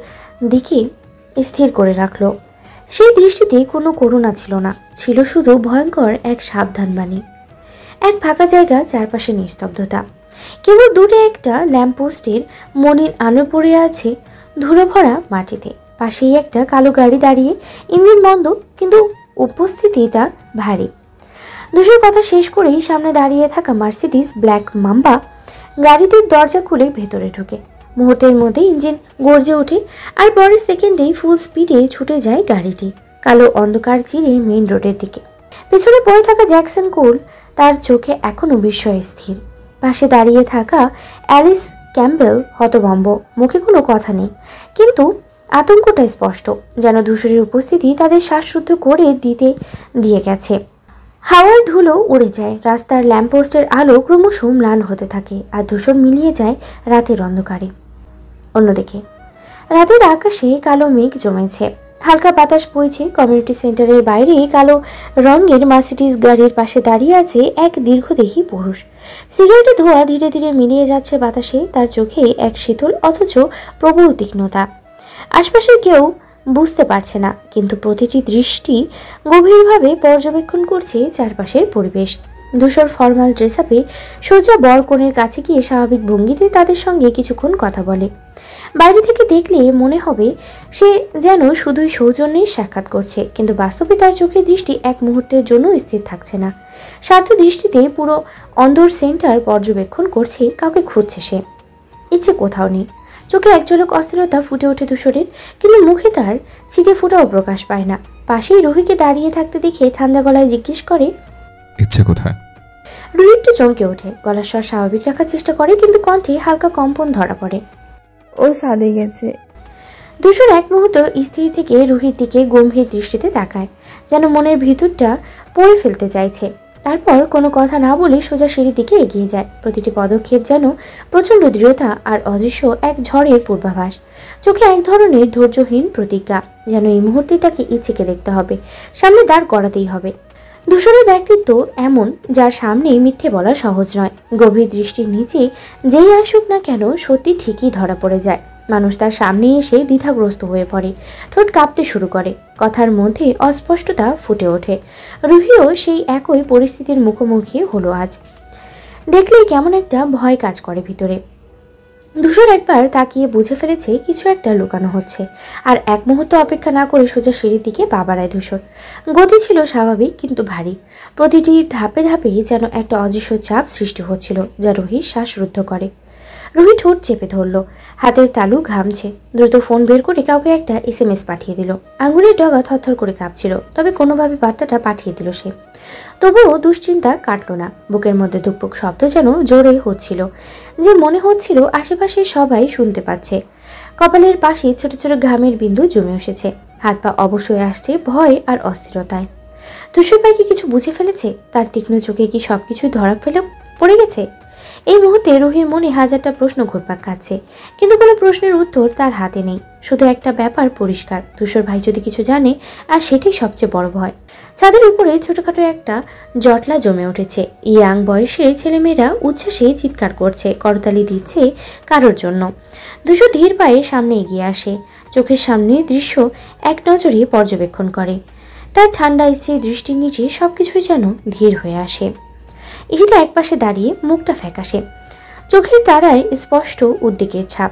[SPEAKER 1] দিকে স্থির করে রাখল। সেই দৃষ্টিতে কোনো করুণা ছিল না, ছিল শুধু ভয়ঙ্কর এক সাবধানবাণী। এক ফাঁকা জায়গা, চারপাশে নিস্তব্ধতা। কেবল দূরে একটা ল্যাম্পপোস্টের মনির আলো পড়ে আছে ধুলো ভরা মাটিতে। পাশেই একটা কালো গাড়ি দাঁড়িয়ে, ইঞ্জিন বন্ধ, কিন্তু উপস্থিতিটা ভারী। ধূসর কথা শেষ করেই সামনে দাঁড়িয়ে থাকা মার্সিডিজ ব্ল্যাক মাম্বা গাড়িটির দরজা খুলে ভেতরে ঢোকে। মুহূর্তের মধ্যে ইঞ্জিন গর্জে ওঠে, আর পরের সেকেন্ডেই ফুল স্পিডে ছুটে যায় গাড়িটি কালো অন্ধকার চিরে মেইন রোডের দিকে। পেছনে পড়ে থাকা জ্যাকসন কোল, তার চোখে এখনো বিস্ময় স্থির। পাশে দাঁড়িয়ে থাকা অ্যালিস ক্যাম্বেল হতভম্ব, মুখে কোনো কথা নেই, কিন্তু আতঙ্কটা স্পষ্ট, যেন ধূসরের উপস্থিতি তাদের শ্বাসরুদ্ধ করে দিয়ে গেছে। হাওয়ার ধুলো উড়ে যায়, রাস্তার ল্যাম্পপোস্টের আলো ক্রমশ ম্লান হতে থাকে, আর ধূসর মিলিয়ে যায় রাতের অন্ধকারে। অন্যদিকে রাতের আকাশে কালো মেঘ জমেছে, হালকা বাতাস বইছে। কমিউনিটি সেন্টারের বাইরে কালো রঙের মার্সিডিজ গাড়ির পাশে দাঁড়িয়ে আছে এক দীর্ঘদেহী পুরুষ। সিগারেটের ধোঁয়া ধীরে ধীরে মিলিয়ে যাচ্ছে বাতাসে, তার চোখে এক শীতল অথচ প্রবল তীক্ষ্ণতা। আশপাশে কেউ বুঝতে পারছে না, কিন্তু প্রতিটি দৃষ্টি গভীরভাবে পর্যবেক্ষণ করছে চারপাশের পরিবেশ। ধূসর ফর্মাল ড্রেস আপে সোজা বরকনের কাছে গিয়ে স্বাভাবিক ভঙ্গিতে তাদের সঙ্গে কিছুক্ষণ কথা বলে। বাইরে থেকে দেখলে মনে হবে সে যেন শুধুই সৌজন্যের সাক্ষাৎ করছে, কিন্তু বাস্তবে তার চোখের দৃষ্টি এক মুহূর্তের জন্য স্থির থাকছে না। স্বার্থ দৃষ্টিতে পুরো অন্দর সেন্টার পর্যবেক্ষণ করছে, কাউকে খুঁজছে সে। ইচ্ছে কোথাও নেই, চোখে এক ঝলক অস্থিরতা ফুটে ওঠে ধূসরের, কিন্তু মুখে তার ছিটে ফোটাও প্রকাশ পায় না। পাশেই রুহিকে দাঁড়িয়ে থাকতে দেখে ঠান্ডা গলায় জিজ্ঞেস করে,
[SPEAKER 10] ইচ্ছে কোথায়?
[SPEAKER 1] রুহি একটু চমকে ওঠে, গলার স্বর স্বাভাবিক রাখার চেষ্টা করে, কিন্তু কণ্ঠে হালকা কম্পন ধরা পড়ে।
[SPEAKER 9] ও ছাদে গেছে।
[SPEAKER 1] ধূসর এক মুহূর্ত স্থির থেকে রুহির দিকে গম্ভীর দৃষ্টিতে তাকায়, যেন মনের ভিতরটা পড়ে ফেলতে চাইছে। তারপর কোনো কথা না বলে সোজা সিঁড়ির দিকে এগিয়ে যায়। প্রতিটি পদক্ষেপ যেন প্রচণ্ড দৃঢ়তা আর অদৃশ্য এক ঝড়ের পূর্বাভাস। চোখে এক ধরনের ধৈর্যহীন প্রতিজ্ঞা, যেন এই মুহূর্তে তাকে ইচ্ছেকে দেখতে হবে, সামনে দাঁড় করাতেই হবে। ধূসরের ব্যক্তিত্ব এমন, যার সামনে মিথ্যে বলা সহজ নয়। গভীর দৃষ্টির নিচে যেই আসুক না কেন, সত্যি ঠিকই ধরা পড়ে যায়। মানুষ তার সামনে এসে দ্বিধাগ্রস্ত হয়ে পড়ে, ঠোঁট কাঁপতে শুরু করে, কথার মধ্যে অস্পষ্টতা ফুটে ওঠে। রুহিও সেই একই পরিস্থিতির মুখোমুখি হলো আজ। দেখলেই কেমন একটা ভয় কাজ করে ভিতরে। ধূসর একবার তাকিয়ে বুঝে ফেলেছে কিছু একটা লুকানো হচ্ছে, আর এক মুহূর্ত অপেক্ষা না করে সোজা সিঁড়ির দিকে পা বাড়ায় ধূসর। গতি ছিল স্বাভাবিক কিন্তু ভারী, প্রতিটি ধাপে ধাপে যেন একটা অদৃশ্য চাপ সৃষ্টি হচ্ছিল, যা রুহির শ্বাসরুদ্ধ করে। রুহি ঠোঁট চেপে ধরল, হাতের তালু ঘামছে। দ্রুত ফোন বের করে কাউকে একটা SMS পাঠিয়ে দিল। আঙুলের ডগা থরথর করে কাঁপছিল, তবে কোনোভাবে বার্তাটা পাঠিয়ে দিল সে। তবুও দুশ্চিন্তা কাটল না, বুকের মধ্যে ধুকপুক শব্দ যেন জোরে হচ্ছিল, যে মনে হচ্ছিল আশেপাশে সবাই শুনতে পাচ্ছে। কপালের পাশে ছোট ছোট ঘামের বিন্দু জমে এসেছে, হাত পা অবশ্যই আসছে ভয় আর অস্থিরতায়। ধূসর ভাই কি কিছু বুঝে ফেলেছে? তার তীক্ষ্ণ চোখে কি সবকিছু ধরা পড়ে গেছে? এই মুহূর্তে রুহির মনে হাজারটা প্রশ্ন ঘুরপাক খাচ্ছে, কিন্তু কোনো প্রশ্নের উত্তর তার হাতে নেই। শুধু একটা ব্যাপার পরিষ্কার, ধূসর ভাই যদি কিছু জানে, আর সেটাই সবচেয়ে বড় ভয়। ছাদের উপরে ছোটখাটো একটা জটলা জমে উঠেছে। ইয়াং বয়সের ছেলেমেয়েরা উচ্ছ্বাসে চিৎকার করছে, করতালি দিচ্ছে কারোর জন্য। ধূসর ধীর পায়ে সামনে এগিয়ে আসে, চোখের সামনে দৃশ্য এক নজরে পর্যবেক্ষণ করে। তার ঠান্ডা স্থির দৃষ্টির নিচে সবকিছুই যেন ধীর হয়ে আসে। ঈশিতা একপাশে দাঁড়িয়ে, মুখটা ফ্যাকাশে, চোখের তারায় স্পষ্ট উদ্বেগের ছাপ।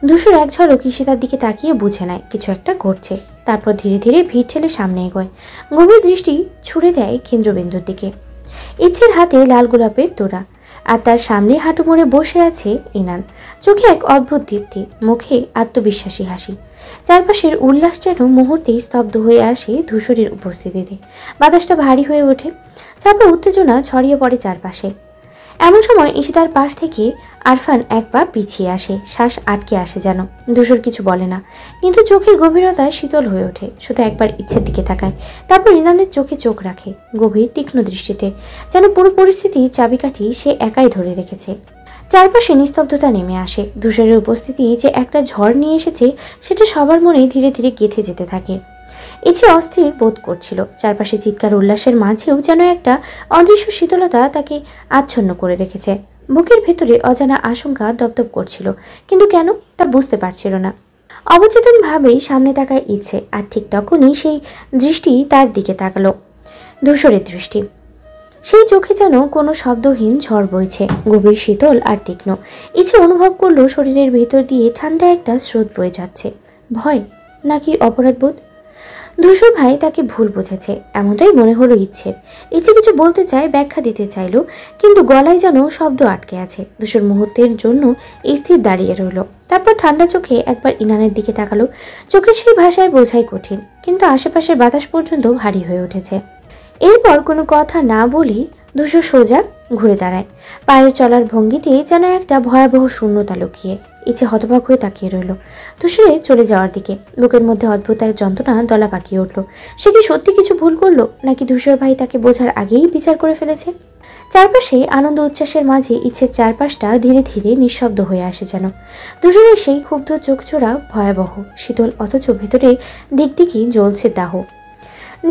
[SPEAKER 1] ধূসর এক ঝলক ঈশিতার দিকে তাকিয়ে বুঝে নেয় কিছু একটা ঘটছে। তারপর ধীরে ধীরে ভিড় ঠেলে সামনে এগোয়, গভীর দৃষ্টি ছুড়ে দেয় কেন্দ্রবিন্দুর দিকে। ইচ্ছের হাতে লাল গোলাপের তোড়া, আর তার সামনে হাঁটু মুড়ে বসে আছে ইনান। চোখে এক অদ্ভুত দীপ্তি, মুখে আত্মবিশ্বাসী হাসি। চারপাশের উল্লাস যেন মুহূর্তেই স্তব্ধ হয়ে আসে ধূসরের উপস্থিতিতে। বাতাসটা ভারী হয়ে ওঠে, চাপে উত্তেজনা ছড়িয়ে পড়ে চারপাশে। এমন সময় ঈশিতার পাশ থেকে আরফান এক পা পিছিয়ে আসে, শ্বাস আটকে আসে যেন। ধূসর কিছু বলে না, কিন্তু চোখের গভীরতায় শীতল হয়ে ওঠে। শুধু একবার ইচ্ছের দিকে তাকায়, তারপর ইনানের চোখে চোখ রাখে, গভীর তীক্ষ্ণ দৃষ্টিতে, যেন পুরো পরিস্থিতির চাবিকাঠি সে একাই ধরে রেখেছে। চারপাশে নিস্তব্ধতা নেমে আসে। ধূসরের উপস্থিতি যে একটা ঝড় নিয়ে এসেছে, সেটা সবার মনে ধীরে ধীরে গেঁথে যেতে থাকে। ইচ্ছে অস্থির বোধ করছিল, চারপাশে চিৎকার উল্লাসের মাঝেও যেন একটা অদৃশ্য শীতলতা তাকে আচ্ছন্ন করে রেখেছে। বুকের ভেতরে অজানা আশঙ্কা দপদপ করছিল, কিন্তু কেন তা বুঝতে পারছিল না। অবচেতনভাবেই সামনে তাকায় ইচ্ছে, আর ঠিক তখনই সেই দৃষ্টি তার দিকে তাকালো। ধূসরের দৃষ্টি, সেই চোখে যেন কোনো শব্দহীন ঝড় বইছে, গভীর শীতল আর তীক্ষ্ণ। ইচ্ছে অনুভব করলো শরীরের ভেতর দিয়ে ঠান্ডা একটা স্রোত বয়ে যাচ্ছে। ভয় নাকি অপরাধবোধ? ধূসর ভাই তাকে ভুল বুঝেছে, এমনটাই মনে হলো ইচ্ছের। ইচ্ছে কিছু বলতে চায়, ব্যাখ্যা দিতে চাইলো, কিন্তু গলায় যেন শব্দ আটকে আছে। ধূসর মুহূর্তের জন্য স্থির দাঁড়িয়ে রইল, তারপর ঠান্ডা চোখে একবার ইনানের দিকে তাকালো। চোখের সেই ভাষায় বোঝাই কঠিন, কিন্তু আশেপাশের বাতাস পর্যন্ত ভারী হয়ে উঠেছে। এরপর কোনো কথা না বলি ধূসর সোজা ঘুরে দাঁড়ায়, পায়ের চলার ভঙ্গিতে যেন একটা ভয়াবহ শূন্যতা লুকিয়ে। ইচ্ছে হতবাক হয়ে তাকিয়ে রইল ধূসরে চলে যাওয়ার দিকে। বুকের মধ্যে অদ্ভুত এক যন্ত্রণা দলা পাকিয়ে উঠল। সে কি সত্যি কিছু ভুল করলো, নাকি ধূসর ভাই তাকে বোঝার আগেই বিচার করে ফেলেছে? চারপাশে আনন্দ উচ্ছ্বাসের মাঝে ইচ্ছের চারপাশটা ধীরে ধীরে নিঃশব্দ হয়ে আসে যেন। ধূসরের সেই ক্ষুব্ধ চোখচোরা ভয়াবহ, শীতল, অথচ ভেতরে দিকদিকি জ্বলছে দাহ,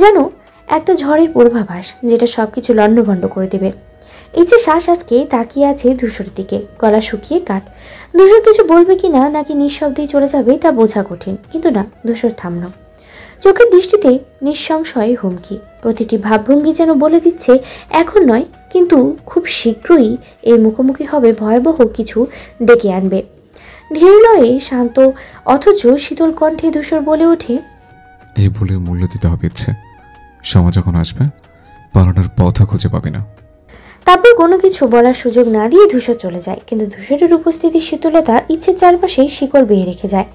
[SPEAKER 1] যেন একটা ঝড়ের পূর্বাভাস যেটা সবকিছু লণ্ডভণ্ড করে দেবে। ইচ্ছে শ্বাস আটকে তাকিয়ে আছে ধূসর দিকে, গলা শুকিয়ে কাঠ। ধূসর কিছু বলবে কিনা, নাকি নিঃশব্দেই চলে যাবে তা বোঝা কঠিন, কিন্তু না, ধূসর থামল। চোখের দৃষ্টিতে নিঃসংশয় হুমকি, প্রতিটি ভাবভঙ্গি যেন বলে দিচ্ছে এখন নয়, কিন্তু খুব শীঘ্রই এই মুখোমুখি হবে ভয়াবহ কিছু ডেকে আনবে। ধীর লয়ে শান্ত অথচ শীতল কণ্ঠে ধূসর বলে ওঠে,
[SPEAKER 10] এই ভুলের মূল্য দিতে হবে ইচ্ছে। সময় যখন আসবে পালানোর পথ খুঁজে পাবে না।
[SPEAKER 1] তারপর কোনো কিছু বলার সুযোগ না দিয়ে ধূসর চলে যায়, কিন্তু ধূসরের উপস্থিতির শীতলতা ইচ্ছের চারপাশে শিকড় বেয়ে রেখে যায়,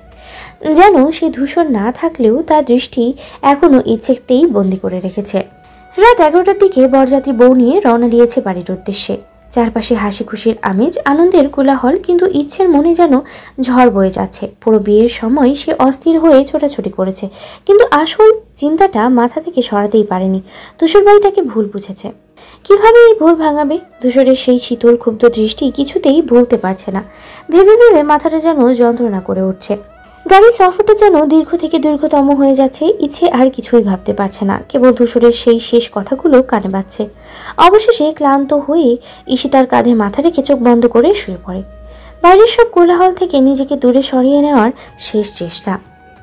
[SPEAKER 1] যেন সে ধূসর না থাকলেও তার দৃষ্টি এখনো ইচ্ছেতেই বন্দি করে রেখেছে। রাত 11টার দিকে বরযাত্রী বউ নিয়ে রওনা দিয়েছে বাড়ির উদ্দেশ্যে। চারপাশে হাসি খুশির আমেজ, আনন্দের কোলাহল, কিন্তু ইচ্ছের মনে যেন ঝড় বয়ে যাচ্ছে। পুরো বিয়ের সময় সে অস্থির হয়ে ছোটাছুটি করেছে, কিন্তু আসল চিন্তাটা মাথা থেকে সরাতেই পারেনি। ধূসর ভাই তাকে ভুল বুঝেছে। কিভাবে এই ভুল ভাঙাবে? ধূসরের সেই শীতল ক্ষুব্ধ দৃষ্টি কিছুতেই ভুলতে পারছে না। ভেবে ভেবে মাথাটা যেন যন্ত্রণা করে উঠছে। গাড়ির সফরটা যেন দীর্ঘ থেকে দীর্ঘতম হয়ে যাচ্ছে। ইচ্ছে আর কিছুই ভাবতে পারছে না, কেবল ধূসরের সেই শেষ কথাগুলো কানে বাজছে। অবশেষে ক্লান্ত হয়ে ঈশিতার কাঁধে মাথা রেখে চোখ বন্ধ করে শুয়ে পড়ে। বাইরের সব কোলাহল থেকে নিজেকে দূরে সরিয়ে নেওয়ার শেষ চেষ্টা।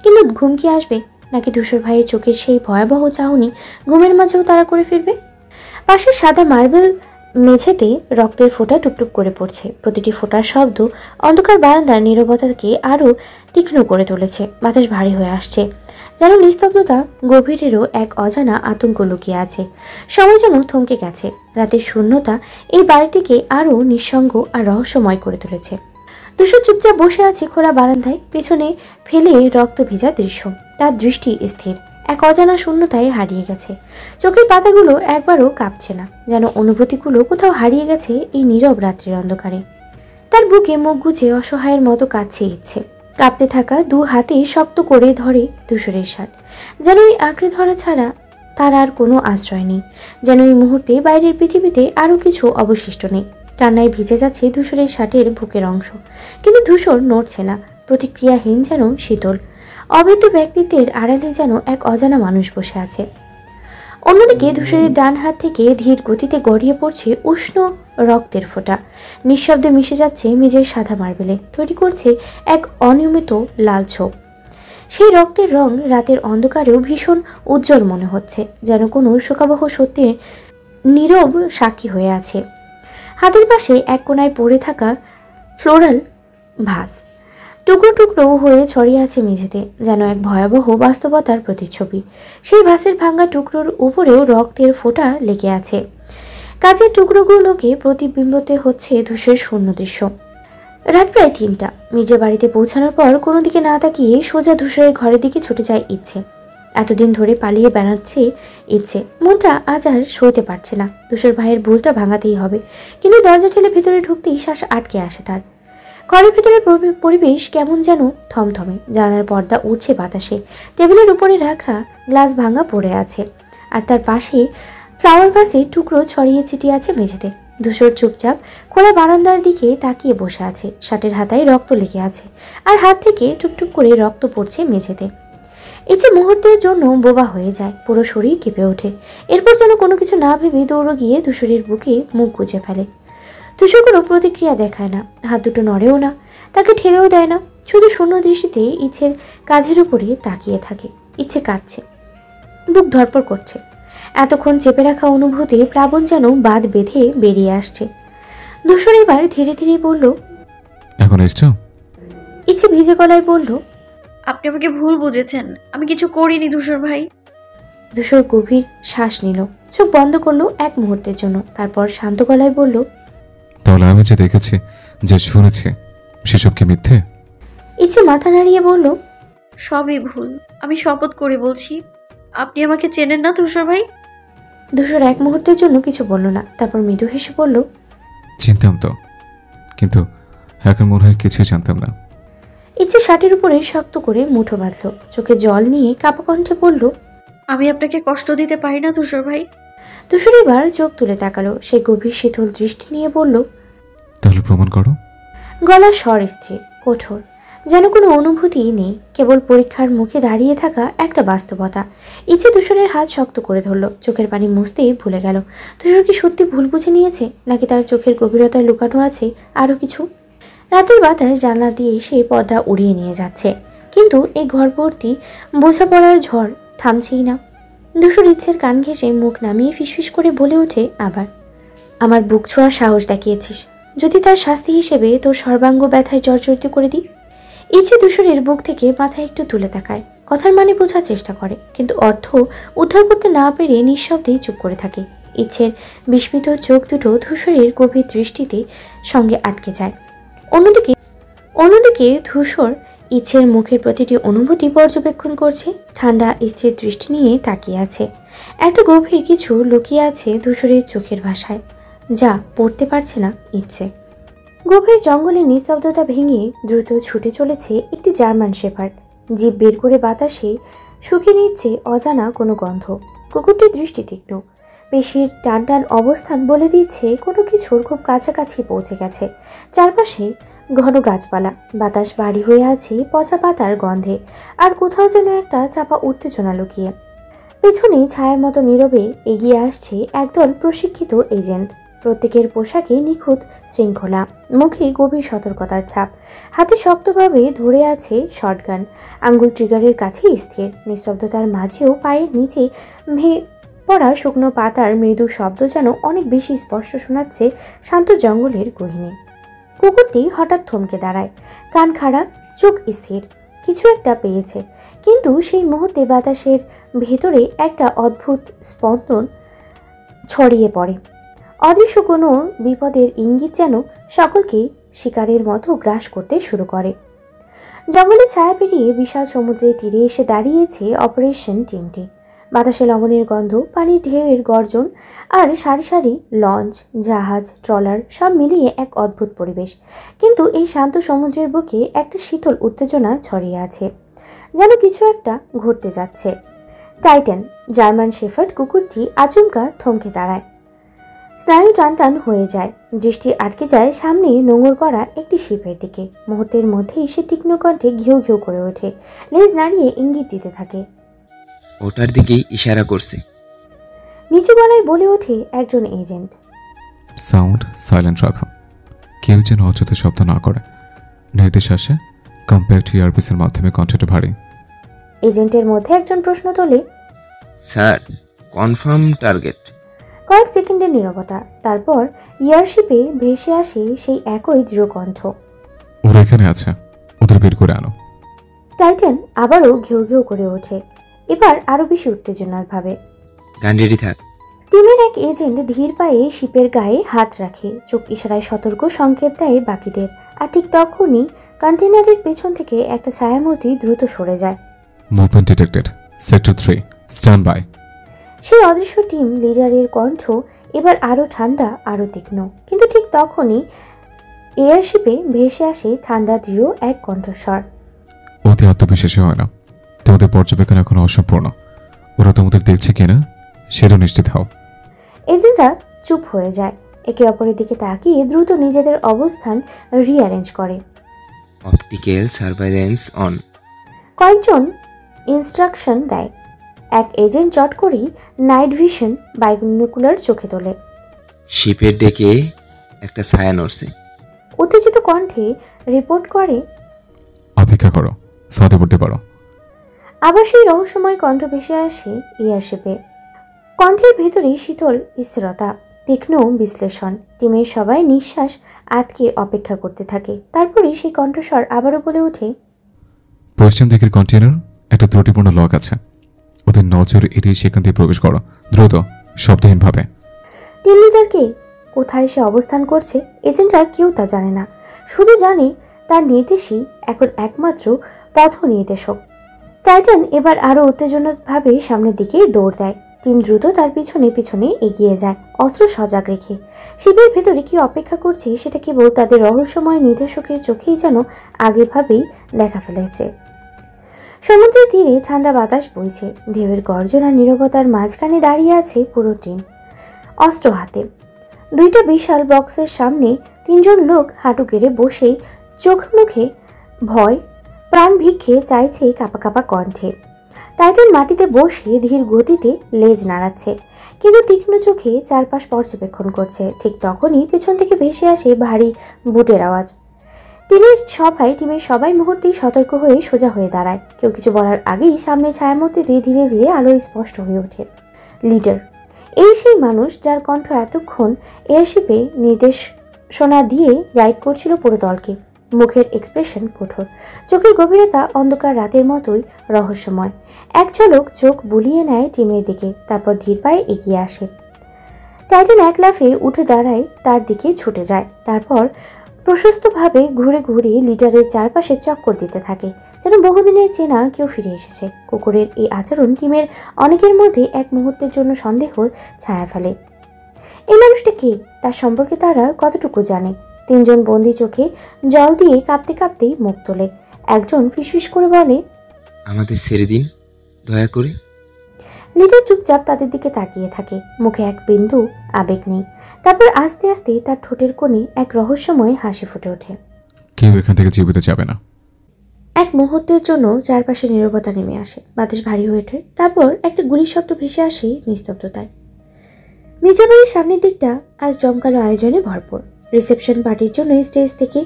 [SPEAKER 1] কিন্তু ঘুম কি আসবে, নাকি ধূসর ভাইয়ের চোখের সেই ভয়াবহ চাহনি ঘুমের মাঝেও তাড়া করে ফিরবে? পাশে সাদা মার্বেল মেঝেতে রক্তের ফোঁটা টুকটুক করে পড়ছে। প্রতিটি ফোঁটার শব্দ অন্ধকার বারান্দার নীরবতাকে আরও তীক্ষ্ণ করে তুলেছে। বাতাস ভারী হয়ে আসছে, যেন নিস্তব্ধতা গভীরেরও এক অজানা আতঙ্ক লুকিয়ে আছে। সময় যেন থমকে গেছে। রাতের শূন্যতা এই বাড়িটিকে আরও নিঃসঙ্গ আর রহস্যময় করে তুলেছে। ধূসর চুপচাপ বসে আছে খোলা বারান্দায়, পেছনে ফেলে রক্ত ভেজা দৃশ্য। তার দৃষ্টি স্থির, এক অজানা শূন্যতায় হারিয়ে গেছে। চোখের পাতাগুলো একবারও কাঁপছে না, যেন অনুভূতিগুলো কোথাও হারিয়ে গেছে এই নীরব রাত্রির অন্ধকারে। তার বুকে মুখ গুজে অসহায়ের মতো কাঁদছে ইচ্ছে। কাঁপতে থাকা দু হাতে শক্ত করে ধরে ধূসরের শার্ট, যেন এই আঁকড়ে ধরা ছাড়া তার আর কোনো আশ্রয় নেই। যেন এই মুহূর্তে বাইরের পৃথিবীতে আরও কিছু অবশিষ্ট নেই। কান্নায় ভিজে যাচ্ছে ধূসরের শার্টের বুকের অংশ, কিন্তু ধূসর নড়ছে না, প্রতিক্রিয়াহীন, যেন শীতল অভেদ্য ব্যক্তিত্বের আড়ালে যেন এক অজানা মানুষ বসে আছে। অন্যদিকে ধূসরের ডান হাত থেকে ধীর গতিতে গড়িয়ে পড়ছে উষ্ণ রক্তের ফোঁটা, নিঃশব্দে মিশে যাচ্ছে মেঝের সাদা মার্বেলে, তৈরি করছে এক অনিয়মিত লাল ছোপ। সেই রক্তের রং রাতের অন্ধকারেও ভীষণ উজ্জ্বল মনে হচ্ছে, যেন কোনো শোকাবহ সত্যের নীরব সাক্ষী হয়ে আছে। হাতের পাশে এক কোণায় পড়ে থাকা ফ্লোরাল ভাস টুকরো টুকরো হয়ে ছড়িয়ে আছে মেঝেতে, যেন এক ভয়াবহ বাস্তবতার প্রতিচ্ছবি। সেই ভাসের ভাঙা টুকরোর উপরেও রক্তের ফোঁটা লেগে আছে। কাচের টুকরোগুলোকে প্রতিবিম্বিত হচ্ছে ধূসরের শূন্য দৃশ্য। রাত প্রায় 3টা। মির্জা বাড়িতে পৌঁছানোর পর কোনো দিকে না তাকিয়ে সোজা ধূসরের ঘরের দিকে ছুটে যায় ইচ্ছে। এতদিন ধরে পালিয়ে বেড়াচ্ছে ইচ্ছে, মনটা আজ আর সইতে পারছে না। ধূসর ভাইয়ের ভুলটা ভাঙাতেই হবে, কিন্তু দরজা ঠেলে ভেতরে ঢুকতেই শ্বাস আটকে আসে তার। ঘরের ভেতরের পরিবেশ কেমন যেন থমথমে, জানালার পর্দা উড়ছে বাতাসে। টেবিলের উপরে রাখা গ্লাস ভাঙা পড়ে আছে, আর তার পাশে ফ্লাওয়ার ভাসে টুকরো ছড়িয়ে ছিটিয়ে আছে মেঝেতে। ধূসর চুপচাপ খোলা বারান্দার দিকে তাকিয়ে বসে আছে। শার্টের হাতায় রক্ত লেগে আছে, আর হাত থেকে টুকটুক করে রক্ত পড়ছে মেঝেতে। ইচ্ছে মুহূর্তের জন্য বোবা হয়ে যায়, পুরো শরীর কেঁপে ওঠে। এরপর যেন কোনো কিছু না ভেবে দৌড়ে গিয়ে ধূসরের বুকে মুখ গুজে ফেলে। ধূসর কোনো প্রতিক্রিয়া দেখায় না, হাত দুটো নড়েও না, তাকে ঠেলেও দেয় না, শুধু শূন্য দৃষ্টিতে ইচ্ছের কাঁধের উপরে তাকিয়ে থাকে। ইচ্ছে কাঁদছে, বুক ধরপড় করছে। এতক্ষণ চেপে রাখা অনুভূতির প্লাবন যেন বাঁধ বেঁধে বেরিয়ে আসছে। ধূসর এবার ধীরে ধীরে বলল,
[SPEAKER 10] এখন এসছো?
[SPEAKER 1] ইচ্ছে ভিজে গলায় বলল,
[SPEAKER 3] আপনি আমাকে ভুল বুঝেছেন, আমি কিছু করিনি ধূসর ভাই।
[SPEAKER 1] ধূসর গভীর শ্বাস নিল, চোখ বন্ধ করলো এক মুহূর্তের জন্য, তারপর শান্ত গলায় বলল,
[SPEAKER 10] তাহলে আমি যে দেখেছি, যে শুনেছি, সেসব কি মিথ্যে?
[SPEAKER 1] ইচ্ছে মাথা নাড়িয়ে বলল,
[SPEAKER 3] সবই ভুল, আমি শপথ করে বলছি। আপনি আমাকে চেনেন না ধূসর ভাই।
[SPEAKER 1] ধূসর এক মুহূর্তের জন্য কিছু বলল না, তারপর মৃদু হেসে বলল,
[SPEAKER 10] চিনতাম তো, কিন্তু এখন মনে হয় কিছুই জানতাম না।
[SPEAKER 1] ইচ্ছে শার্টের উপরে শক্ত করে মুঠো বাঁধল, চোখে জল নিয়ে কাপা কণ্ঠে বলল,
[SPEAKER 3] আমি আপনাকে কষ্ট দিতে পারি না ধূসর ভাই।
[SPEAKER 1] ধূসর এবার চোখ তুলে তাকালো। সে গভীর শীতল দৃষ্টি নিয়ে বলল,
[SPEAKER 10] তাহলে প্রমাণ করো।
[SPEAKER 1] গলার স্বর স্থির, কঠোর, যেন কোনো অনুভূতি নেই, কেবল পরীক্ষার মুখে দাঁড়িয়ে থাকা একটা বাস্তবতা। ইচ্ছে ধূসরের হাত শক্ত করে ধরল, চোখের পানি মুছতেই ভুলে গেল। ধূসর কি সত্যি ভুল বুঝে নিয়েছে, নাকি তার চোখের গভীরতায় লুকানো আছে আরও কিছু? রাতের বাতাস জানলা দিয়ে এসে পর্দা উড়িয়ে নিয়ে যাচ্ছে, কিন্তু এই ঘরভর্তি বোঝাপড়ার ঝড় থামছেই না। ধূসর ইচ্ছের কান ঘেঁষে মুখ নামিয়ে ফিসফিস করে বলে ওঠে আবার, আমার বুক ছোঁয়ার সাহস দেখিয়েছিস, যদি তার শাস্তি হিসেবে তোর সর্বাঙ্গ ব্যথায় জর্জরিত করে দিই। ইচ্ছে ধূসরের বুক থেকে মাথা একটু তুলে তাকায়, কথার মানে বোঝার চেষ্টা করে, কিন্তু অর্থ উদ্ধার করতে না পেরে নিঃশব্দেই চুপ করে থাকে। ইচ্ছের বিস্মিত চোখ দুটো ধূসরের গভীর দৃষ্টিতে সঙ্গে আটকে যায়। অন্যদিকে ধূসর ইচ্ছের মুখের প্রতিটি অনুভূতি পর্যবেক্ষণ করছে, ঠান্ডা ইচ্ছের দৃষ্টি নিয়ে তাকিয়ে আছে। একটা গভীর কিছু লুকিয়ে আছে ধূসরের চোখের ভাষায়, যা পড়তে পারছে না ইচ্ছে। গভীর জঙ্গলের নিস্তব্ধতা ভেঙে দ্রুত ছুটে চলেছে একটি জার্মান শেফার্ড। জিভ বের করে বাতাসে শুকিয়ে নিচ্ছে অজানা কোনো গন্ধ। কুকুরটির দৃষ্টি তীক্ষ্ণ, পেশির টান টান অবস্থান বলে দিচ্ছে কোনো কিছুর খুব কাছাকাছি পৌঁছে গেছে। চারপাশে ঘন গাছপালা, বাতাস ভারী হয়ে আছে পচা পাতার গন্ধে, আর কোথাও যেন একটা চাপা উত্তেজনা লুকিয়ে। পেছনে ছায়ার মতো নীরবে এগিয়ে আসছে একদল প্রশিক্ষিত এজেন্ট। প্রত্যেকের পোশাকে নিখুঁত শৃঙ্খলা, মুখে গভীর সতর্কতার ছাপ, হাতে শক্তভাবে ধরে আছে শটগান, আঙ্গুল ট্রিগারের কাছে স্থির। নিস্তব্ধতার মাঝেও পায়ের নিচে পড়া শুকনো পাতার মৃদু শব্দ যেন অনেক বেশি স্পষ্ট শোনাচ্ছে শান্ত জঙ্গলের গহীনে। কুকুরটি হঠাৎ থমকে দাঁড়ায়, কান খাড়া, চোখ স্থির, কিছু একটা পেয়েছে, কিন্তু সেই মুহূর্তে বাতাসের ভেতরে একটা অদ্ভুত স্পন্দন ছড়িয়ে পড়ে। অদৃশ্য কোনো বিপদের ইঙ্গিত যেন সকলকে শিকারের মতো গ্রাস করতে শুরু করে। জঙ্গলের ছায়া পেরিয়ে বিশাল সমুদ্রের তীরে এসে দাঁড়িয়েছে অপারেশন টিমটি। বাতাসে লবণের গন্ধ, পানির ঢেউয়ের গর্জন, আর সারি সারি লঞ্চ, জাহাজ, ট্রলার সব মিলিয়ে এক অদ্ভুত পরিবেশ। কিন্তু এই শান্ত সমুদ্রের বুকে একটা শীতল উত্তেজনা ছড়িয়ে আছে, যেন কিছু একটা ঘটতে যাচ্ছে। টাইটান, জার্মান শেফার্ড কুকুরটি আচমকা থমকে দাঁড়ায়, স্নায়ু টানটান হয়ে যায়, দৃষ্টি আটকে যায় সামনে নোঙর করা একটি শিপের দিকে। মুহূর্তের মধ্যেই সে তীক্ষ্ণ কণ্ঠে ঘিউ ঘিউ করে ওঠে, লেজ নাড়িয়ে ইঙ্গিত দিতে থাকে।
[SPEAKER 6] ওটার দিকেই ইশারা করছে।
[SPEAKER 1] নিচু গলায় বলে ওঠে একজন এজেন্ট,
[SPEAKER 10] সাউন্ড সাইলেন্ট রাখো, কেউ যেন অযথা শব্দ না করে। নির্দেশ আসে কম্প্যাক্ট ইয়ারপিসের মাধ্যমে কণ্ঠটা ভারী।
[SPEAKER 1] এজেন্টের মধ্যে একজন প্রশ্ন তোলে,
[SPEAKER 6] স্যার কনফার্ম টার্গেট।
[SPEAKER 1] কয়েক সেকেন্ডের নীরবতা, তারপর ইয়ারশিপে ভেসে আসে সেই একই দৃঢ় কণ্ঠ,
[SPEAKER 10] ওরা এখানে আছে, ওদের বের করে আনো।
[SPEAKER 1] টাইটান আবারও ঘেউ ঘেউ করে ওঠে, এবার আরো বেশি উত্তেজনার ভাবে।
[SPEAKER 6] গান রেডি থাক।
[SPEAKER 1] টিমের এক এজেন্ট ধীর পায়ে শিপের গায়ে হাত রাখে, চোখ ইশারায় সতর্ক সংকেত দেয় বাকিদের। আর ঠিক তখনই কন্টেনারের পেছন থেকে একটা ছায়ামূর্তি দ্রুত সরে যায়।
[SPEAKER 10] Movement detected, sector 3 stand by.
[SPEAKER 1] সেই অদৃশ্য টিম লিডারের কণ্ঠ এবার আরো ঠান্ডা, আরো তীক্ষ্ণ। কিন্তু ঠিক তখনই এয়ারশিপে ভেসে আসে ঠান্ডা দৃঢ় এক কণ্ঠস্বর,
[SPEAKER 10] অতি আত্মবিশ্বাসী হয় না, তোমাদের পর্যবেক্ষণ এখন অসম্পূর্ণ, ওরা তোমাদের দেখছে কিনা সেটা নিশ্চিত হও।
[SPEAKER 1] এজেন্টরা চুপ হয়ে যায়, একে অপরের দিকে তাকিয়ে দ্রুত নিজেদের অবস্থান রিঅ্যারেঞ্জ করে।
[SPEAKER 6] Optical surveillance on.
[SPEAKER 1] কয়েকজন ইনস্ট্রাকশন দেয়। এক এজেন্ট চট করেই নাইট ভিশন বাইনোকুলার চোখে তোলে।
[SPEAKER 6] শিপের ডেকে একটা ছায়া নড়ছে।
[SPEAKER 1] উত্তেজিত কণ্ঠে রিপোর্ট করে,
[SPEAKER 10] অপেক্ষা করো, ফাঁদে পড়তে পারো।
[SPEAKER 1] আবার সেই রহস্যময় কণ্ঠ ভেসে আসে এয়ারশিপে। কণ্ঠের ভেতরে শীতল স্থিরতা, তীক্ষ্ণ বিশ্লেষণ। টিমের সবাই নিঃশ্বাস আটকে অপেক্ষা করতে থাকে। তারপরে সেই কণ্ঠস্বর আবারও বলে ওঠে,
[SPEAKER 10] পশ্চিম দিকের কন্টেনার একটা ত্রুটিপূর্ণ লক আছে, ওদের নজর এড়িয়ে সেখান দিয়ে প্রবেশ করো, দ্রুত, শব্দহীনভাবে।
[SPEAKER 1] টিম লিডারকে কোথায় সে অবস্থান করছে এজেন্টরা কেউ তা জানে না, শুধু জানে তার নির্দেশই এখন একমাত্র পথ নির্দেশক। টাইটান এবার আরও উত্তেজনাভাবে সামনের দিকে দৌড় দেয়। টিম দ্রুত তার পিছনে পিছনে এগিয়ে যায়, অস্ত্র সজাগ রেখে। শিবির ভেতরে কি অপেক্ষা করছে সেটা কেবল তাদের রহস্যময় নির্দেশকের চোখেই যেন আগেভাবেই দেখা ফেলেছে। সমুদ্রের তীরে ঠান্ডা বাতাস বইছে, ঢেউয়ের গর্জন আর নীরবতার মাঝখানে দাঁড়িয়ে আছে পুরো টিম, অস্ত্র হাতে। দুইটা বিশাল বক্সের সামনে তিনজন লোক হাঁটু গেড়ে বসে চোখ মুখে ভয় প্রাণ ভিক্ষে চাইছে কাঁপা কাঁপা কণ্ঠে। টাইটান মাটিতে বসে ধীর গতিতে লেজ নাড়াচ্ছে, কিন্তু তীক্ষ্ণ চোখে চারপাশ পর্যবেক্ষণ করছে। ঠিক তখনই পেছন থেকে ভেসে আসে ভারী বুটের আওয়াজ। টিমের সবাই মুহূর্তেই সতর্ক হয়ে সোজা হয়ে দাঁড়ায়। কেউ কিছু বলার আগেই সামনে ছায়ামূর্তিতে ধীরে ধীরে আলো স্পষ্ট হয়ে ওঠে। লিডার, এই সেই মানুষ যার কণ্ঠ এতক্ষণ এয়ারশিপে নির্দেশনা দিয়ে গাইড করছিল পুরো দলকে। মুখের এক্সপ্রেশন কঠোর, চোখের গভীরতা অন্ধকার রাতের মতোই রহস্যময়। এক ঝলক চোখ বুলিয়ে নেয় টিমের দিকে, তারপর ধীর পায়ে এগিয়ে আসে। টাইটান এক লাফে উঠে দাঁড়ায়, তার দিকে ছুটে যায়, তারপর প্রশস্তভাবে ঘুরে ঘুরে লিডারের চারপাশে চক্কর দিতে থাকে, যেন বহুদিনের চেনা কেউ ফিরে এসেছে। কুকুরের এই আচরণ টিমের অনেকের মধ্যে এক মুহূর্তের জন্য সন্দেহর ছায়া ফেলে। এই মানুষটা কে? তার সম্পর্কে তারা কতটুকু জানে? তিনজন বন্দি চোখে জল দিয়ে কাঁপতে কাঁপতেই মুখ তোলে। একজন ফিসফিস করে বলে,
[SPEAKER 6] আমাদের ছেড়ে দিন দয়া করে।
[SPEAKER 1] লিডার চুপচাপ তাদের দিকে তাকিয়ে থাকে, মুখে এক বিন্দু আবেগ নেই। তারপর আস্তে আস্তে তার ঠোঁটের কোণে এক রহস্যময় হাসি ফুটে ওঠে।
[SPEAKER 10] কেউ এখান থেকে জীবিত যাবে না।
[SPEAKER 1] এক মুহূর্তের জন্য চারপাশে নীরবতা নেমে আসে, বাতাস ভারী হয়ে ওঠে। তারপর একটা গুলির শব্দ ভেসে আসে নিস্তব্ধতায়। মির্জাবাড়ির সামনের দিকটা আজ জমকালো আয়োজনে ভরপুর। রিসেপশন পার্টির জন্য স্টেজ থেকে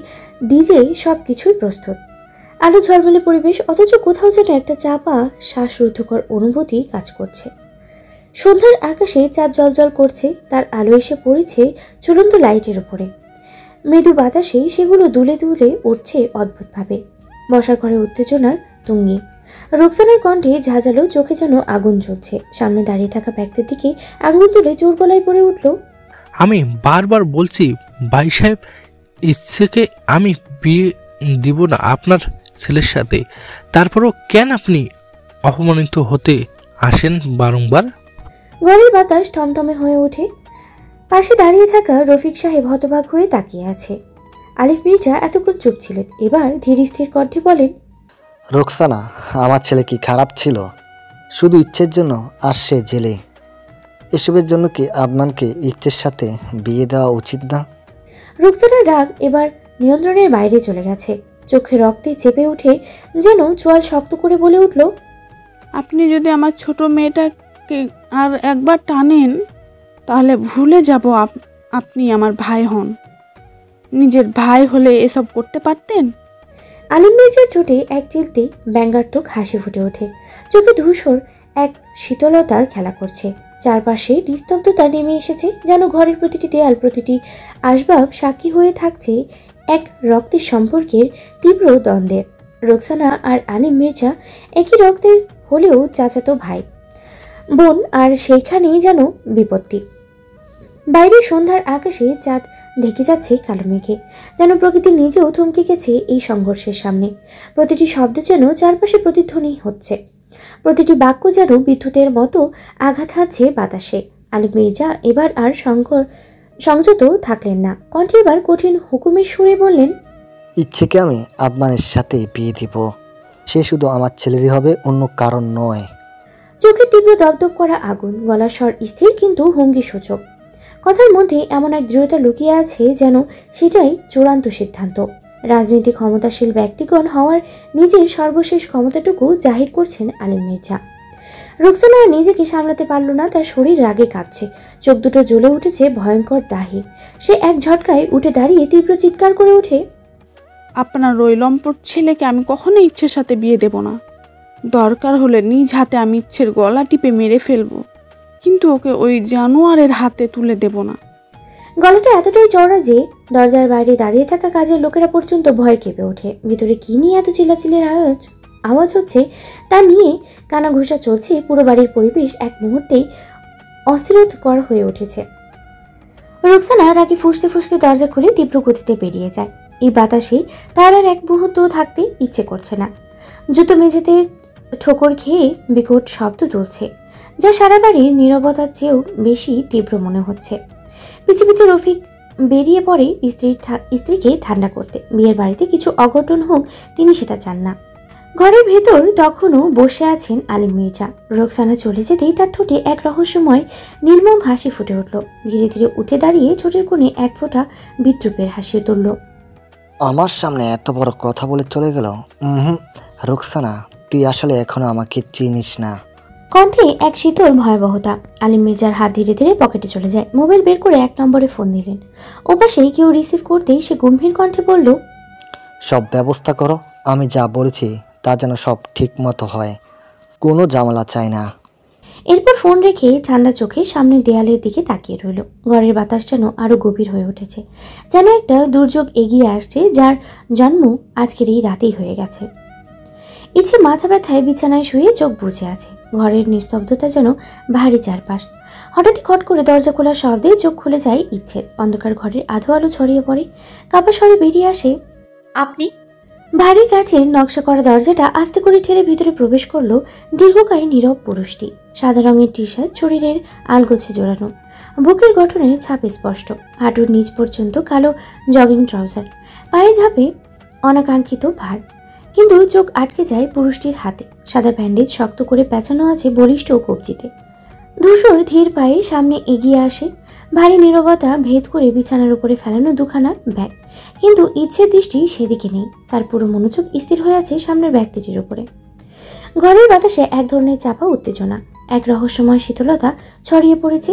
[SPEAKER 1] ডিজে সবকিছুই প্রস্তুত। আলো ঝলমলে পরিবেশ, অথচ কোথাও যেন একটা চাপা শ্বাসরুদ্ধকর অনুভূতি কাজ করছে। সন্ধ্যার আকাশে চাঁদ জলজল করছে, তার আলো এসে পড়েছে ঝুলন্ত লাইটের উপরে। মৃদু বাতাসে সেগুলো দুলে দুলে উঠছে অদ্ভুতভাবে। বসার ঘরে উত্তেজনার তুঙ্গে। রোকসানার কণ্ঠে ঝাঁঝালো, চোখে যেন আগুন জ্বলছে। সামনে দাঁড়িয়ে থাকা ব্যক্তির দিকে আঙুল তুলে জোর গলায় পড়ে উঠল,
[SPEAKER 12] আমি বারবার বলছি ভাই সাহেব, ইচ্ছেকে আমি বিয়ে দিব না আপনার ছেলের সাথে, তারপরও কেন আপনি অপমানিত হতে আসেন বারংবার?
[SPEAKER 1] ঘরের বাতাস থমথমে হয়ে ওঠে। পাশে দাঁড়িয়ে থাকা রফিক সাহেব হতবাক হয়ে তাকিয়ে আছে। আলিফ মির্জা এতক্ষণ চুপ ছিলেন, এবার ধীর স্থির কণ্ঠে বলেন,
[SPEAKER 13] রোকসানা, আমার ছেলে কি খারাপ ছিল? শুধু ইচ্ছের জন্য আসছে জেলে। এসবের জন্য কি আদনানকে ইচ্ছের সাথে বিয়ে দেওয়া উচিত না?
[SPEAKER 1] রোকসানার রাগ এবার নিয়ন্ত্রণের বাইরে চলে গেছে। চোখে রক্তে চেপে উঠে যেন চোয়াল শক্ত করে বলে উঠল,
[SPEAKER 4] আপনি যদি আমার ছোট মেয়েটাকে আর একবার টানেন তাহলে ভুলে যাব আপনি আমার ভাই হন। নিজের ভাই হলে এসব করতে পারতেন?
[SPEAKER 1] আলিম মির্জার ঠোঁটে এক চিলতে ব্যঙ্গাত্মক হাসি ফুটে ওঠে। চোখে ধূসর এক শীতলতা খেলা করছে। চারপাশে নিস্তব্ধতা নেমে এসেছে, যেন ঘরের প্রতিটি দেয়াল, প্রতিটি আসবাব সাক্ষী হয়ে থাকছে এক রক্তের সম্পর্কের তীব্র দ্বন্দ্বের। রোকসানা আর আলিম মির্জা একই রক্তের হলেও চাচাতো ভাই বোন, আর সেইখানেই যেন বিপত্তি। বাইরে সন্ধ্যার আকাশে চাঁদ ঢেকে যাচ্ছে কালো মেঘে, যেন প্রকৃতি নিজেও থমকে গেছে এই সংঘর্ষের সামনে। প্রতিটি শব্দ যেন চারপাশে প্রতিধ্বনি হচ্ছে, প্রতিটি বাক্য যেন বিদ্যুতের মতো আঘাত হানছে বাতাসে। আলিম মির্জা এবার আর সংযত থাকলেন না, কণ্ঠে এবার কঠিন হুকুমের সুরে বললেন,
[SPEAKER 13] ইচ্ছেকে আমি আদনানের সাথে বিয়ে দিব। সে শুধু আমার ছেলেরই হবে, অন্য কারণ নয়।
[SPEAKER 1] চোখে তীব্র দপদপ করা আগুন, গলার স্বর স্থির কিন্তু হুমকি সূচক। কথার মধ্যে এমন এক দৃঢ়তা লুকিয়ে আছে যেন সেটাই চূড়ান্ত সিদ্ধান্ত। রাজনীতি ক্ষমতাশীল ব্যক্তিগণ হওয়ার নিজের সর্বশেষ ক্ষমতাটুকু জাহির করছেন আলিম মির্জা। রোকসানা নিজেকে সামলাতে পারল না, তার শরীর রাগে কাঁপছে, চোখ দুটো জ্বলে উঠেছে ভয়ঙ্কর দাহে। সে এক ঝটকায় উঠে দাঁড়িয়ে তীব্র চিৎকার করে ওঠে,
[SPEAKER 4] আপনার ওই লম্পট ছেলেকে আমি কখনোই ইচ্ছের সাথে বিয়ে দেব না। দরকার হলে নিজ হাতে আমি ইচ্ছের গলা টিপে মেরে ফেলবো, কিন্তু ওকে ওই জানোয়ারের হাতে তুলে দেব না।
[SPEAKER 1] গলাটা এতটাই চওড়া যে দরজার বাইরে দাঁড়িয়ে থাকা কাজের লোকেরা পর্যন্ত ভয় কেঁপে ওঠে। ভিতরে কি নিয়ে এত চিল্লাচিল্লির আওয়াজ হচ্ছে তা নিয়ে কানাঘুষা চলছে। পুরো বাড়ির পরিবেশ এক মুহূর্তেই অস্থিরকর হয়ে উঠেছে। রোকসানা রাগে ফুঁসতে ফুঁসতে দরজা খুলে তীব্র গতিতে বেরিয়ে যায়। এই বাতাসে তার আর এক মুহূর্ত থাকতে ইচ্ছে করছে না। জুতো মেঝেতে ঠোকর খেয়ে বিকট শব্দ তুলছে। যা সারা বাড়ির নীরবতার চেয়েও বেশি তীব্র মনে হচ্ছে। পিছে পিছে রফিক বেরিয়ে পড়ে স্ত্রীকে ঠান্ডা করতে। বিয়ের বাড়িতে কিছু অঘটন হোক তিনি সেটা চান না। ঘরের ভেতর তখনও বসে আছেন আলিম মির্জা। রোকসানা চলে যেতেই তার ঠোঁটে এক রহস্যময় নির্মম হাসি ফুটে উঠল। ধীরে ধীরে উঠে দাঁড়িয়ে ঠোঁটের কোণে এক ফোঁটা বিদ্রুপের হাসি তুলল।
[SPEAKER 13] আমার সামনে এত বড় কথা বলে চলে গেল। রোকসানা, তুই আসলে এখনো আমাকে চিনিস না।
[SPEAKER 1] কণ্ঠে এক শীতল ভয়াবহতা। আলিম মির্জার হাত ধীরে ধীরে পকেটে চলে যায়। মোবাইল বের করে 1 নম্বরে ফোন দিলেন। ওপাশেই কেউ রিসিভ করতেই সে গম্ভীর কণ্ঠে বলল,
[SPEAKER 13] সব ব্যবস্থা করো, আমি যা বলেছি তা যেন সব ঠিক মতো হয়, কোনো ঝামেলা চাই না।
[SPEAKER 1] এরপর ফোন রেখে ঠান্ডা চোখে সামনে দেয়ালের দিকে তাকিয়ে রইল। ঘরের বাতাস যেন আরো গভীর হয়ে উঠেছে, যেন একটা দুর্যোগ এগিয়ে আসছে যার জন্ম আজকের এই রাতেই হয়ে গেছে। ইচ্ছে মাথা ব্যথায় বিছানায় শুয়ে চোখ বুজে আছে। ঘরের নিস্তব্ধতা যেন ভারী চারপাশ। হঠাৎই খট করে দরজা খোলার শব্দে চোখ খুলে যায় ইচ্ছের। অন্ধকার ঘরের আধো আলো ছড়িয়ে পড়ে। কাপা স্বরে বেরিয়ে আসে,
[SPEAKER 3] আপনি?
[SPEAKER 1] ভারী কাঠের নকশা করা দরজাটা আস্তে করে ঠেলে ভিতরে প্রবেশ করলো দীর্ঘকায় নীরব পুরুষটি। সাদা রঙের টি শার্ট, শরীরের আলগোছে জোড়ানো, বুকের গঠনের ছাপ স্পষ্ট। হাঁটুর নিচ পর্যন্ত কালো জগিং ট্রাউজার, পায়ের ধাপে অনাকাঙ্ক্ষিত ভার। কিন্তু চোখ আটকে যায় পুরুষটির হাতে। সাদা ব্যান্ডেজ শক্ত করে পেঁচানো আছে বলিষ্ঠ কবজিতে। ধূসর ধীর পায়ে সামনে এগিয়ে আসে। ভারী নীরবতা ভেদ করে বিছানার উপরে ফেলানো দুখানা ব্যাগ। কিন্তু ইচ্ছের দৃষ্টি সেদিকে নেই। তার পুরো মনোযোগ স্থির হয়ে আছে সামনের ব্যক্তিটির উপরে। ঘরের বাতাসে এক ধরনের চাপা উত্তেজনা, এক রহস্যময় শীতলতা ছড়িয়ে পড়েছে।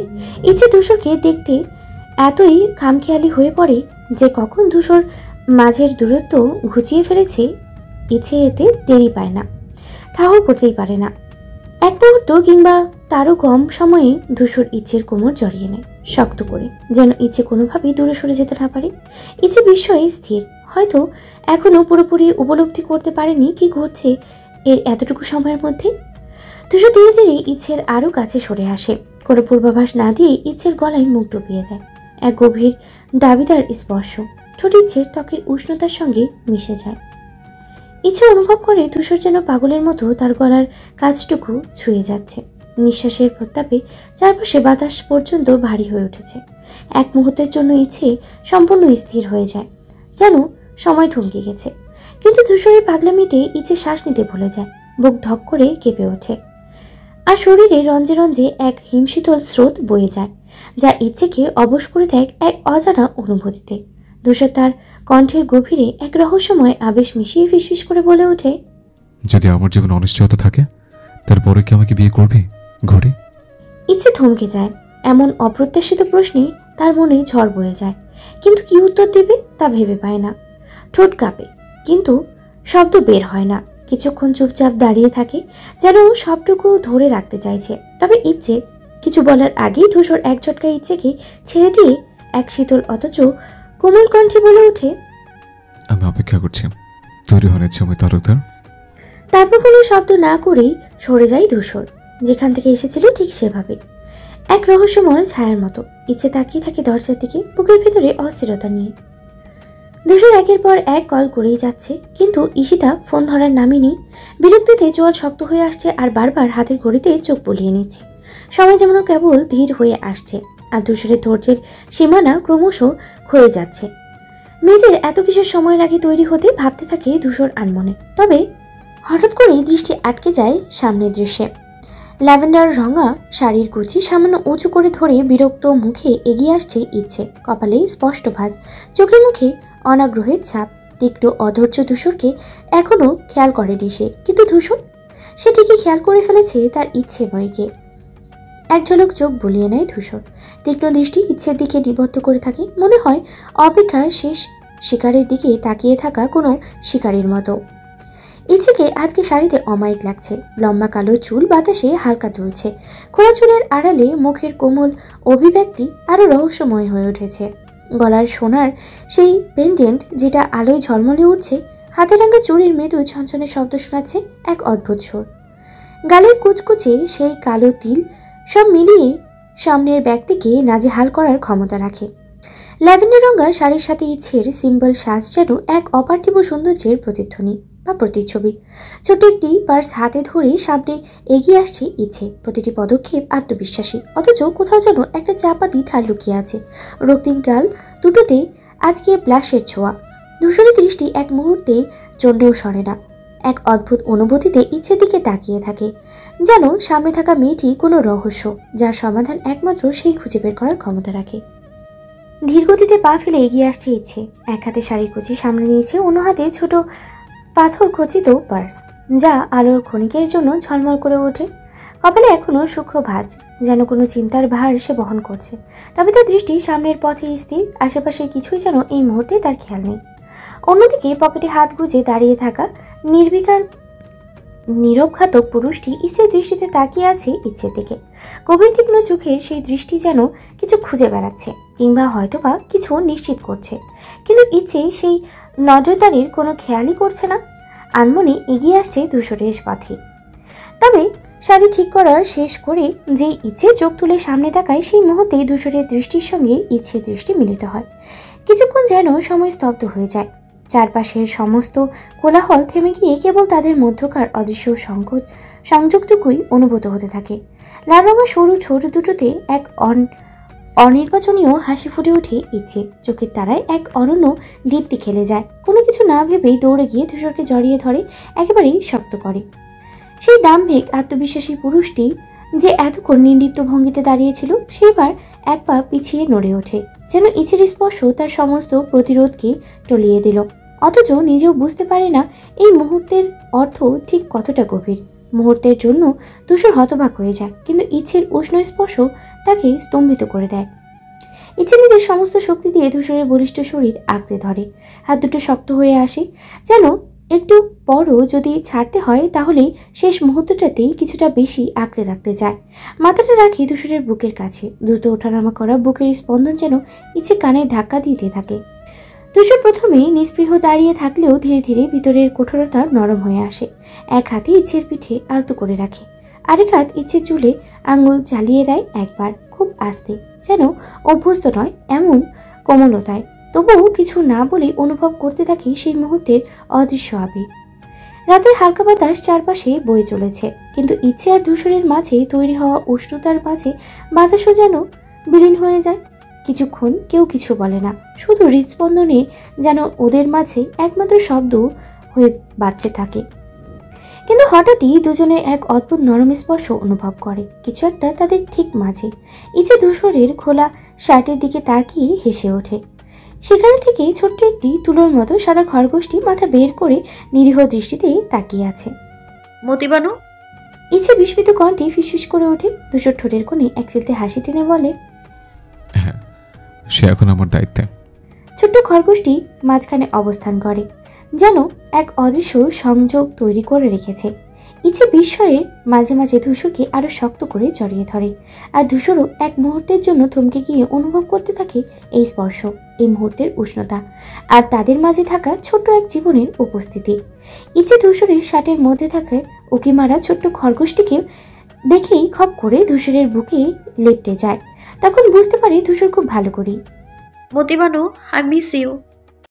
[SPEAKER 1] ইচ্ছে ধূসরকে দেখতে এতই খামখেয়ালি হয়ে পড়ে যে কখন ধূসর মাঝের দূরত্ব ঘুচিয়ে ফেলেছে ইচ্ছে এতে দেরি পায় না, ঠাহর করতেই পারে না। এক মুহূর্ত কিংবা তারও কম সময়ে ধূসর ইচ্ছের কোমর জড়িয়ে নেয় শক্ত করে, যেন ইচ্ছে কোনোভাবেই দূরে সরে যেতে না পারে। ইচ্ছে বিস্ময়ে স্থির, হয়তো এখনো পুরোপুরি উপলব্ধি করতে পারেনি কি ঘটছে এর এতটুকু সময়ের মধ্যে। ধূসর ধীরে ধীরে ইচ্ছের আরও কাছে সরে আসে। কোনো পূর্বাভাস না দিয়ে ইচ্ছের গলায় মুখ ডুবিয়ে দেয়। এক গভীর দাবিদার স্পর্শ ঠোঁট ইচ্ছের ত্বকের উষ্ণতার সঙ্গে মিশে যায়। ইচ্ছে অনুভব করে ধূসর যেন পাগলের মতো তার গলার কাছটুকু ছুঁয়ে যাচ্ছে। নিঃশ্বাসের প্রতাপে চারপাশে বাতাস পর্যন্ত ভারী হয়ে উঠেছে। এক মুহূর্তের জন্য ইচ্ছে সম্পূর্ণ স্থির হয়ে যায়, যেন সময় থমকে গেছে। কিন্তু ধূসরের পাগলামিতে ইচ্ছে শ্বাস নিতে ভুলে যায়। বুক ধক করে কেঁপে ওঠে, আর শরীরে রঞ্জে রঞ্জে এক হিমশীতল স্রোত বয়ে যায়, যা ইচ্ছেকে অবশ করে দেয় এক অজানা অনুভূতিতে। ধূসর তার কণ্ঠের গভীরে এক রহস্যময় আবেশ মিশিয়ে ফিসফিস করে বলে ওঠে,
[SPEAKER 10] যদি আমার জীবনে অনিশ্চয়তা থাকে তারপরে কি আমাকে বিয়ে করবি ঘরে?
[SPEAKER 1] ইচ্ছে থমকে যায়। এমন অপ্রত্যাশিত প্রশ্নে তার মনে ঝড় বয়ে যায়, কিন্তু কি উত্তর দেবে তা ভেবে পায় না। ঠোঁট কাঁপে, কিন্তু শব্দ বের হয় না। কিছুক্ষণ চুপচাপ দাঁড়িয়ে থাকে, যেন সবটুকু ধরে রাখতে চাইছে। তবে ইচ্ছে কিছু বলার আগেই ধূসর এক ঝটকায় ইচ্ছেকে ছেড়ে দিয়ে এক শীতল অথচ কোমল কণ্ঠে বলে ওঠে,
[SPEAKER 10] আমি অপেক্ষা করছি, তৈরি হওয়ার সময় তারকদার।
[SPEAKER 1] তারপর কোনো শব্দ না করেই সরে যায় ধূসর, যেখান থেকে এসেছিল ঠিক সেভাবে, এক রহস্যময় ছায়ার মতো। ইচ্ছে তাকিয়ে থাকে দরজার দিকে, বুকের ভেতরে অস্থিরতা নিয়ে। ধূসর একের পর এক কল করেই যাচ্ছে, কিন্তু ঈশিতা ফোন ধরার নামই নেই। বিরক্তিতে চোয়াল শক্ত হয়ে আসছে, আর বারবার হাতের ঘড়িতে চোখ বুলিয়ে নিচ্ছে। সময় যেমন কেবল ধীর হয়ে আসছে, আর ধূসরের ধৈর্যের সীমানা ক্রমশ ক্ষয়ে যাচ্ছে। মেয়েদের এত কিসের সময় লাগে তৈরি হতে ভাবতে থাকে ধূসর আনমনে। তবে হঠাৎ করেই দৃষ্টি আটকে যায় সামনের দৃশ্যে। ল্যাভেন্ডার রঙা শাড়ির কুচি সামান্য উঁচু করে ধরে বিরক্ত মুখে এগিয়ে আসছে ইচ্ছে। কপালে স্পষ্ট ভাঁজ, চোখে মুখে অনাগ্রহের ছাপ। তীক্ষ্ণ অধৈর্য ধূসরকে এখনো খেয়াল করেনি সে, কিন্তু ধূসর সে ঠিকই খেয়াল করে ফেলেছে তার ইচ্ছে বইকে। এক ঝলক চোখ বুলিয়ে নেয় ধূসর, তীক্ষ্ণ দৃষ্টি ইচ্ছের দিকে নিবদ্ধ করে থাকে। মনে হয় অপেক্ষার শেষ শিকারের দিকে তাকিয়ে থাকা কোনো শিকারীর মতো। ইচ্ছেকে আজকে শাড়িতে অমায়িক লাগছে। লম্বা কালো চুল বাতাসে হালকা দুলছে। খোলা চুলের আড়ালে মুখের কোমল অভিব্যক্তি আরো রহস্যময় হয়ে উঠেছে। গলার সোনার সেই পেন্ডেন্ট যেটা আলোয় ঝলমলে উঠছে, হাতে রাঙা চুড়ির মৃদু ছনছনে শব্দ শোনাচ্ছে এক অদ্ভুত সুর। গালের কুচকুচে সেই কালো তিল সব মিলিয়ে সামনের ব্যক্তিকে নাজেহাল করার ক্ষমতা রাখে। ল্যাভেন্ডার রঙা শাড়ির সাথে ইচ্ছের সিম্বল সাজ যেন এক অপার্থিব সৌন্দর্যের প্রতিধ্বনি। বা প্রতিচ্ছবি। ছোট্ট একটি পার্স হাতে ধরে সামনে এগিয়ে আসছে ইচ্ছে। প্রতিটি পদক্ষেপ আত্মবিশ্বাসী, অথচ কোথাও যেন একটা চাপা দ্বিধা লুকিয়ে আছে। রক্তিম গাল দুটোতে আজকে ব্লাশের ছোঁয়া। ধূসরের দৃষ্টি এক মুহূর্তে জন্যেও সরে না। এক অদ্ভুত অনুভূতিতে ইচ্ছের দিকে তাকিয়ে থাকে, যেন সামনে থাকা মেয়েটি কোনো রহস্য, যার সমাধান একমাত্র সেই খুঁজে বের করার ক্ষমতা রাখে। ধীরগতিতে পা ফেলে এগিয়ে আসছে ইচ্ছে। এক হাতে শাড়ির কুচি সামনে নিয়েছে, অন্য হাতে ছোট পাথর খচিত পার্স, যা আলোর ক্ষণিকের জন্য ঝলমল করে ওঠে। কপালে এখনো সূক্ষ্ম ভাঁজ, যেন কোনো চিন্তার ভার সে বহন করছে। তবে তার দৃষ্টি সামনের পথে স্থির, আশেপাশের কিছুই যেন এই মুহূর্তে তার খেয়াল নেই। অন্যদিকে পকেটে হাত গুজে দাঁড়িয়ে থাকা নির্বিকার নীরবঘাতক পুরুষটি ইচ্ছের দৃষ্টিতে তাকিয়ে আছে ইচ্ছের দিকে। গভীর তীক্ষ্ণ চোখের সেই দৃষ্টি যেন কিছু খুঁজে বেড়াচ্ছে, কিংবা হয়তোবা কিছু নিশ্চিত করছে। কিন্তু ইচ্ছে সেই নজরদারির কোনো খেয়ালই করছে না। আনমনে এগিয়ে আসছে ধূসরের পথে। তবে শাড়ি ঠিক করা শেষ করে যেই ইচ্ছে চোখ তুলে সামনে তাকায়, সেই মুহূর্তেই ধূসরের দৃষ্টির সঙ্গে ইচ্ছের দৃষ্টি মিলিত হয়। কিছুক্ষণ যেন সময় স্তব্ধ হয়ে যায়। চারপাশের সমস্ত কোলাহল থেমে গিয়ে কেবল তাদের মধ্যকার অদৃশ্য সংযোগটুকুই অনুভূত হতে থাকে। লাল রঙা সরু ছোট দুটোতে এক অনির্বাচনীয় হাসি ফুটে ওঠে ইচ্ছে। চোখের তারায় এক অনন্য দীপ্তি খেলে যায়। কোনো কিছু না ভেবেই দৌড়ে গিয়ে ধূসরকে জড়িয়ে ধরে, একেবারেই শক্ত করে। সেই দাম্ভিক আত্মবিশ্বাসী পুরুষটি যে এতক্ষণ নির্লিপ্ত ভঙ্গিতে দাঁড়িয়েছিল, সেইবার এক পা পিছিয়ে নড়ে ওঠে, যেন ইচ্ছের স্পর্শ তার সমস্ত প্রতিরোধকে টলিয়ে দিল। অথচ নিজেও বুঝতে পারে না এই মুহূর্তের অর্থ ঠিক কতটা গভীর। মুহূর্তের জন্য ধূসর হতবাক হয়ে যায়, কিন্তু ইচ্ছের উষ্ণ স্পর্শ তাকে স্তম্ভিত করে দেয়। ইচ্ছে নিজের সমস্ত শক্তি দিয়ে ধূসরের বলিষ্ঠ শরীর আঁকড়ে ধরে। হাত দুটো শক্ত হয়ে আসে, যেন একটু পরও যদি ছাড়তে হয় তাহলে শেষ মুহূর্তটাতেই কিছুটা বেশি আঁকড়ে রাখতে চায়। মাথাটা রাখি ধূসরের বুকের কাছে। দ্রুত ওঠানামা করা বুকের স্পন্দন যেন ইচ্ছে কানের ধাক্কা দিতে থাকে। ধূসর প্রথমে নিস্পৃহ দাঁড়িয়ে থাকলেও ধীরে ধীরে ভিতরের কঠোরতা নরম হয়ে আসে। এক হাতে ইচ্ছের পিঠে আলতো করে রাখে, আরেক হাত ইচ্ছের চুলে আঙুল চালিয়ে দেয় একবার, খুব আস্তে, যেন অভ্যস্ত নয় এমন কোমলতায়। তবুও কিছু না বলে অনুভব করতে থাকি সেই মুহূর্তের অদৃশ্য আবেগ। রাতের হালকা বাতাস চারপাশে বয়ে চলেছে, কিন্তু ইচ্ছে আর ধূসরের মাঝে তৈরি হওয়া উষ্ণতার মাঝে বাতাসও যেন বিলীন হয়ে যায়। কিছুক্ষণ কেউ কিছু বলে না, শুধু হৃদস্পন্দনে যেন ওদের মাঝে একমাত্র শব্দ হয়ে বাজতে থাকে। কিন্তু হঠাৎই দুজনের এক অদ্ভুত নরম স্পর্শ অনুভব করে, কিছু একটা তাদের ঠিক মাঝে। ইচ্ছে ধূসরের খোলা শার্টের দিকে তাকিয়ে হেসে ওঠে। সেখানে থেকে ছোট্ট একটি তুলোর মতো সাদা খরগোশটি মাথা বের করে নিরীহ দৃষ্টিতে তাকিয়ে আছে।
[SPEAKER 3] মতিবানু?
[SPEAKER 1] ইচ্ছে বিস্মিত কণ্ঠে ফিসফিস করে ওঠে। ধূসর ঠোঁটের কোণে এক চিলতে হাসি টেনে বলে,
[SPEAKER 10] হ্যাঁ, সে এখন আমার দায়িত্বে।
[SPEAKER 1] ছোট্ট খরগোশটি মাঝখানে অবস্থান করে, যেন এক অদৃশ্য সংযোগ তৈরি করে রেখেছে। ইচ্ছে বিস্ময়ের মাঝে মাঝে ধূসরকে আরো শক্ত করে জড়িয়ে ধরে, আর ধূসরও এক মুহূর্তের জন্য থমকে গিয়ে অনুভব করতে থাকে এই স্পর্শ, এই মুহূর্তের উষ্ণতা, আর তাদের মাঝে থাকা ছোট্ট এক জীবনের উপস্থিতি। ইচ্ছে ধূসরের শার্টের মধ্যে থাকা উকি মারা ছোট্ট খরগোশটিকে দেখেই খপ করে ধূসরের বুকে লেপ্টে যায়। তখন বুঝতে পারে ধূসর খুব ভালো করেই।
[SPEAKER 3] মতিবানু, আই মিস ইউ।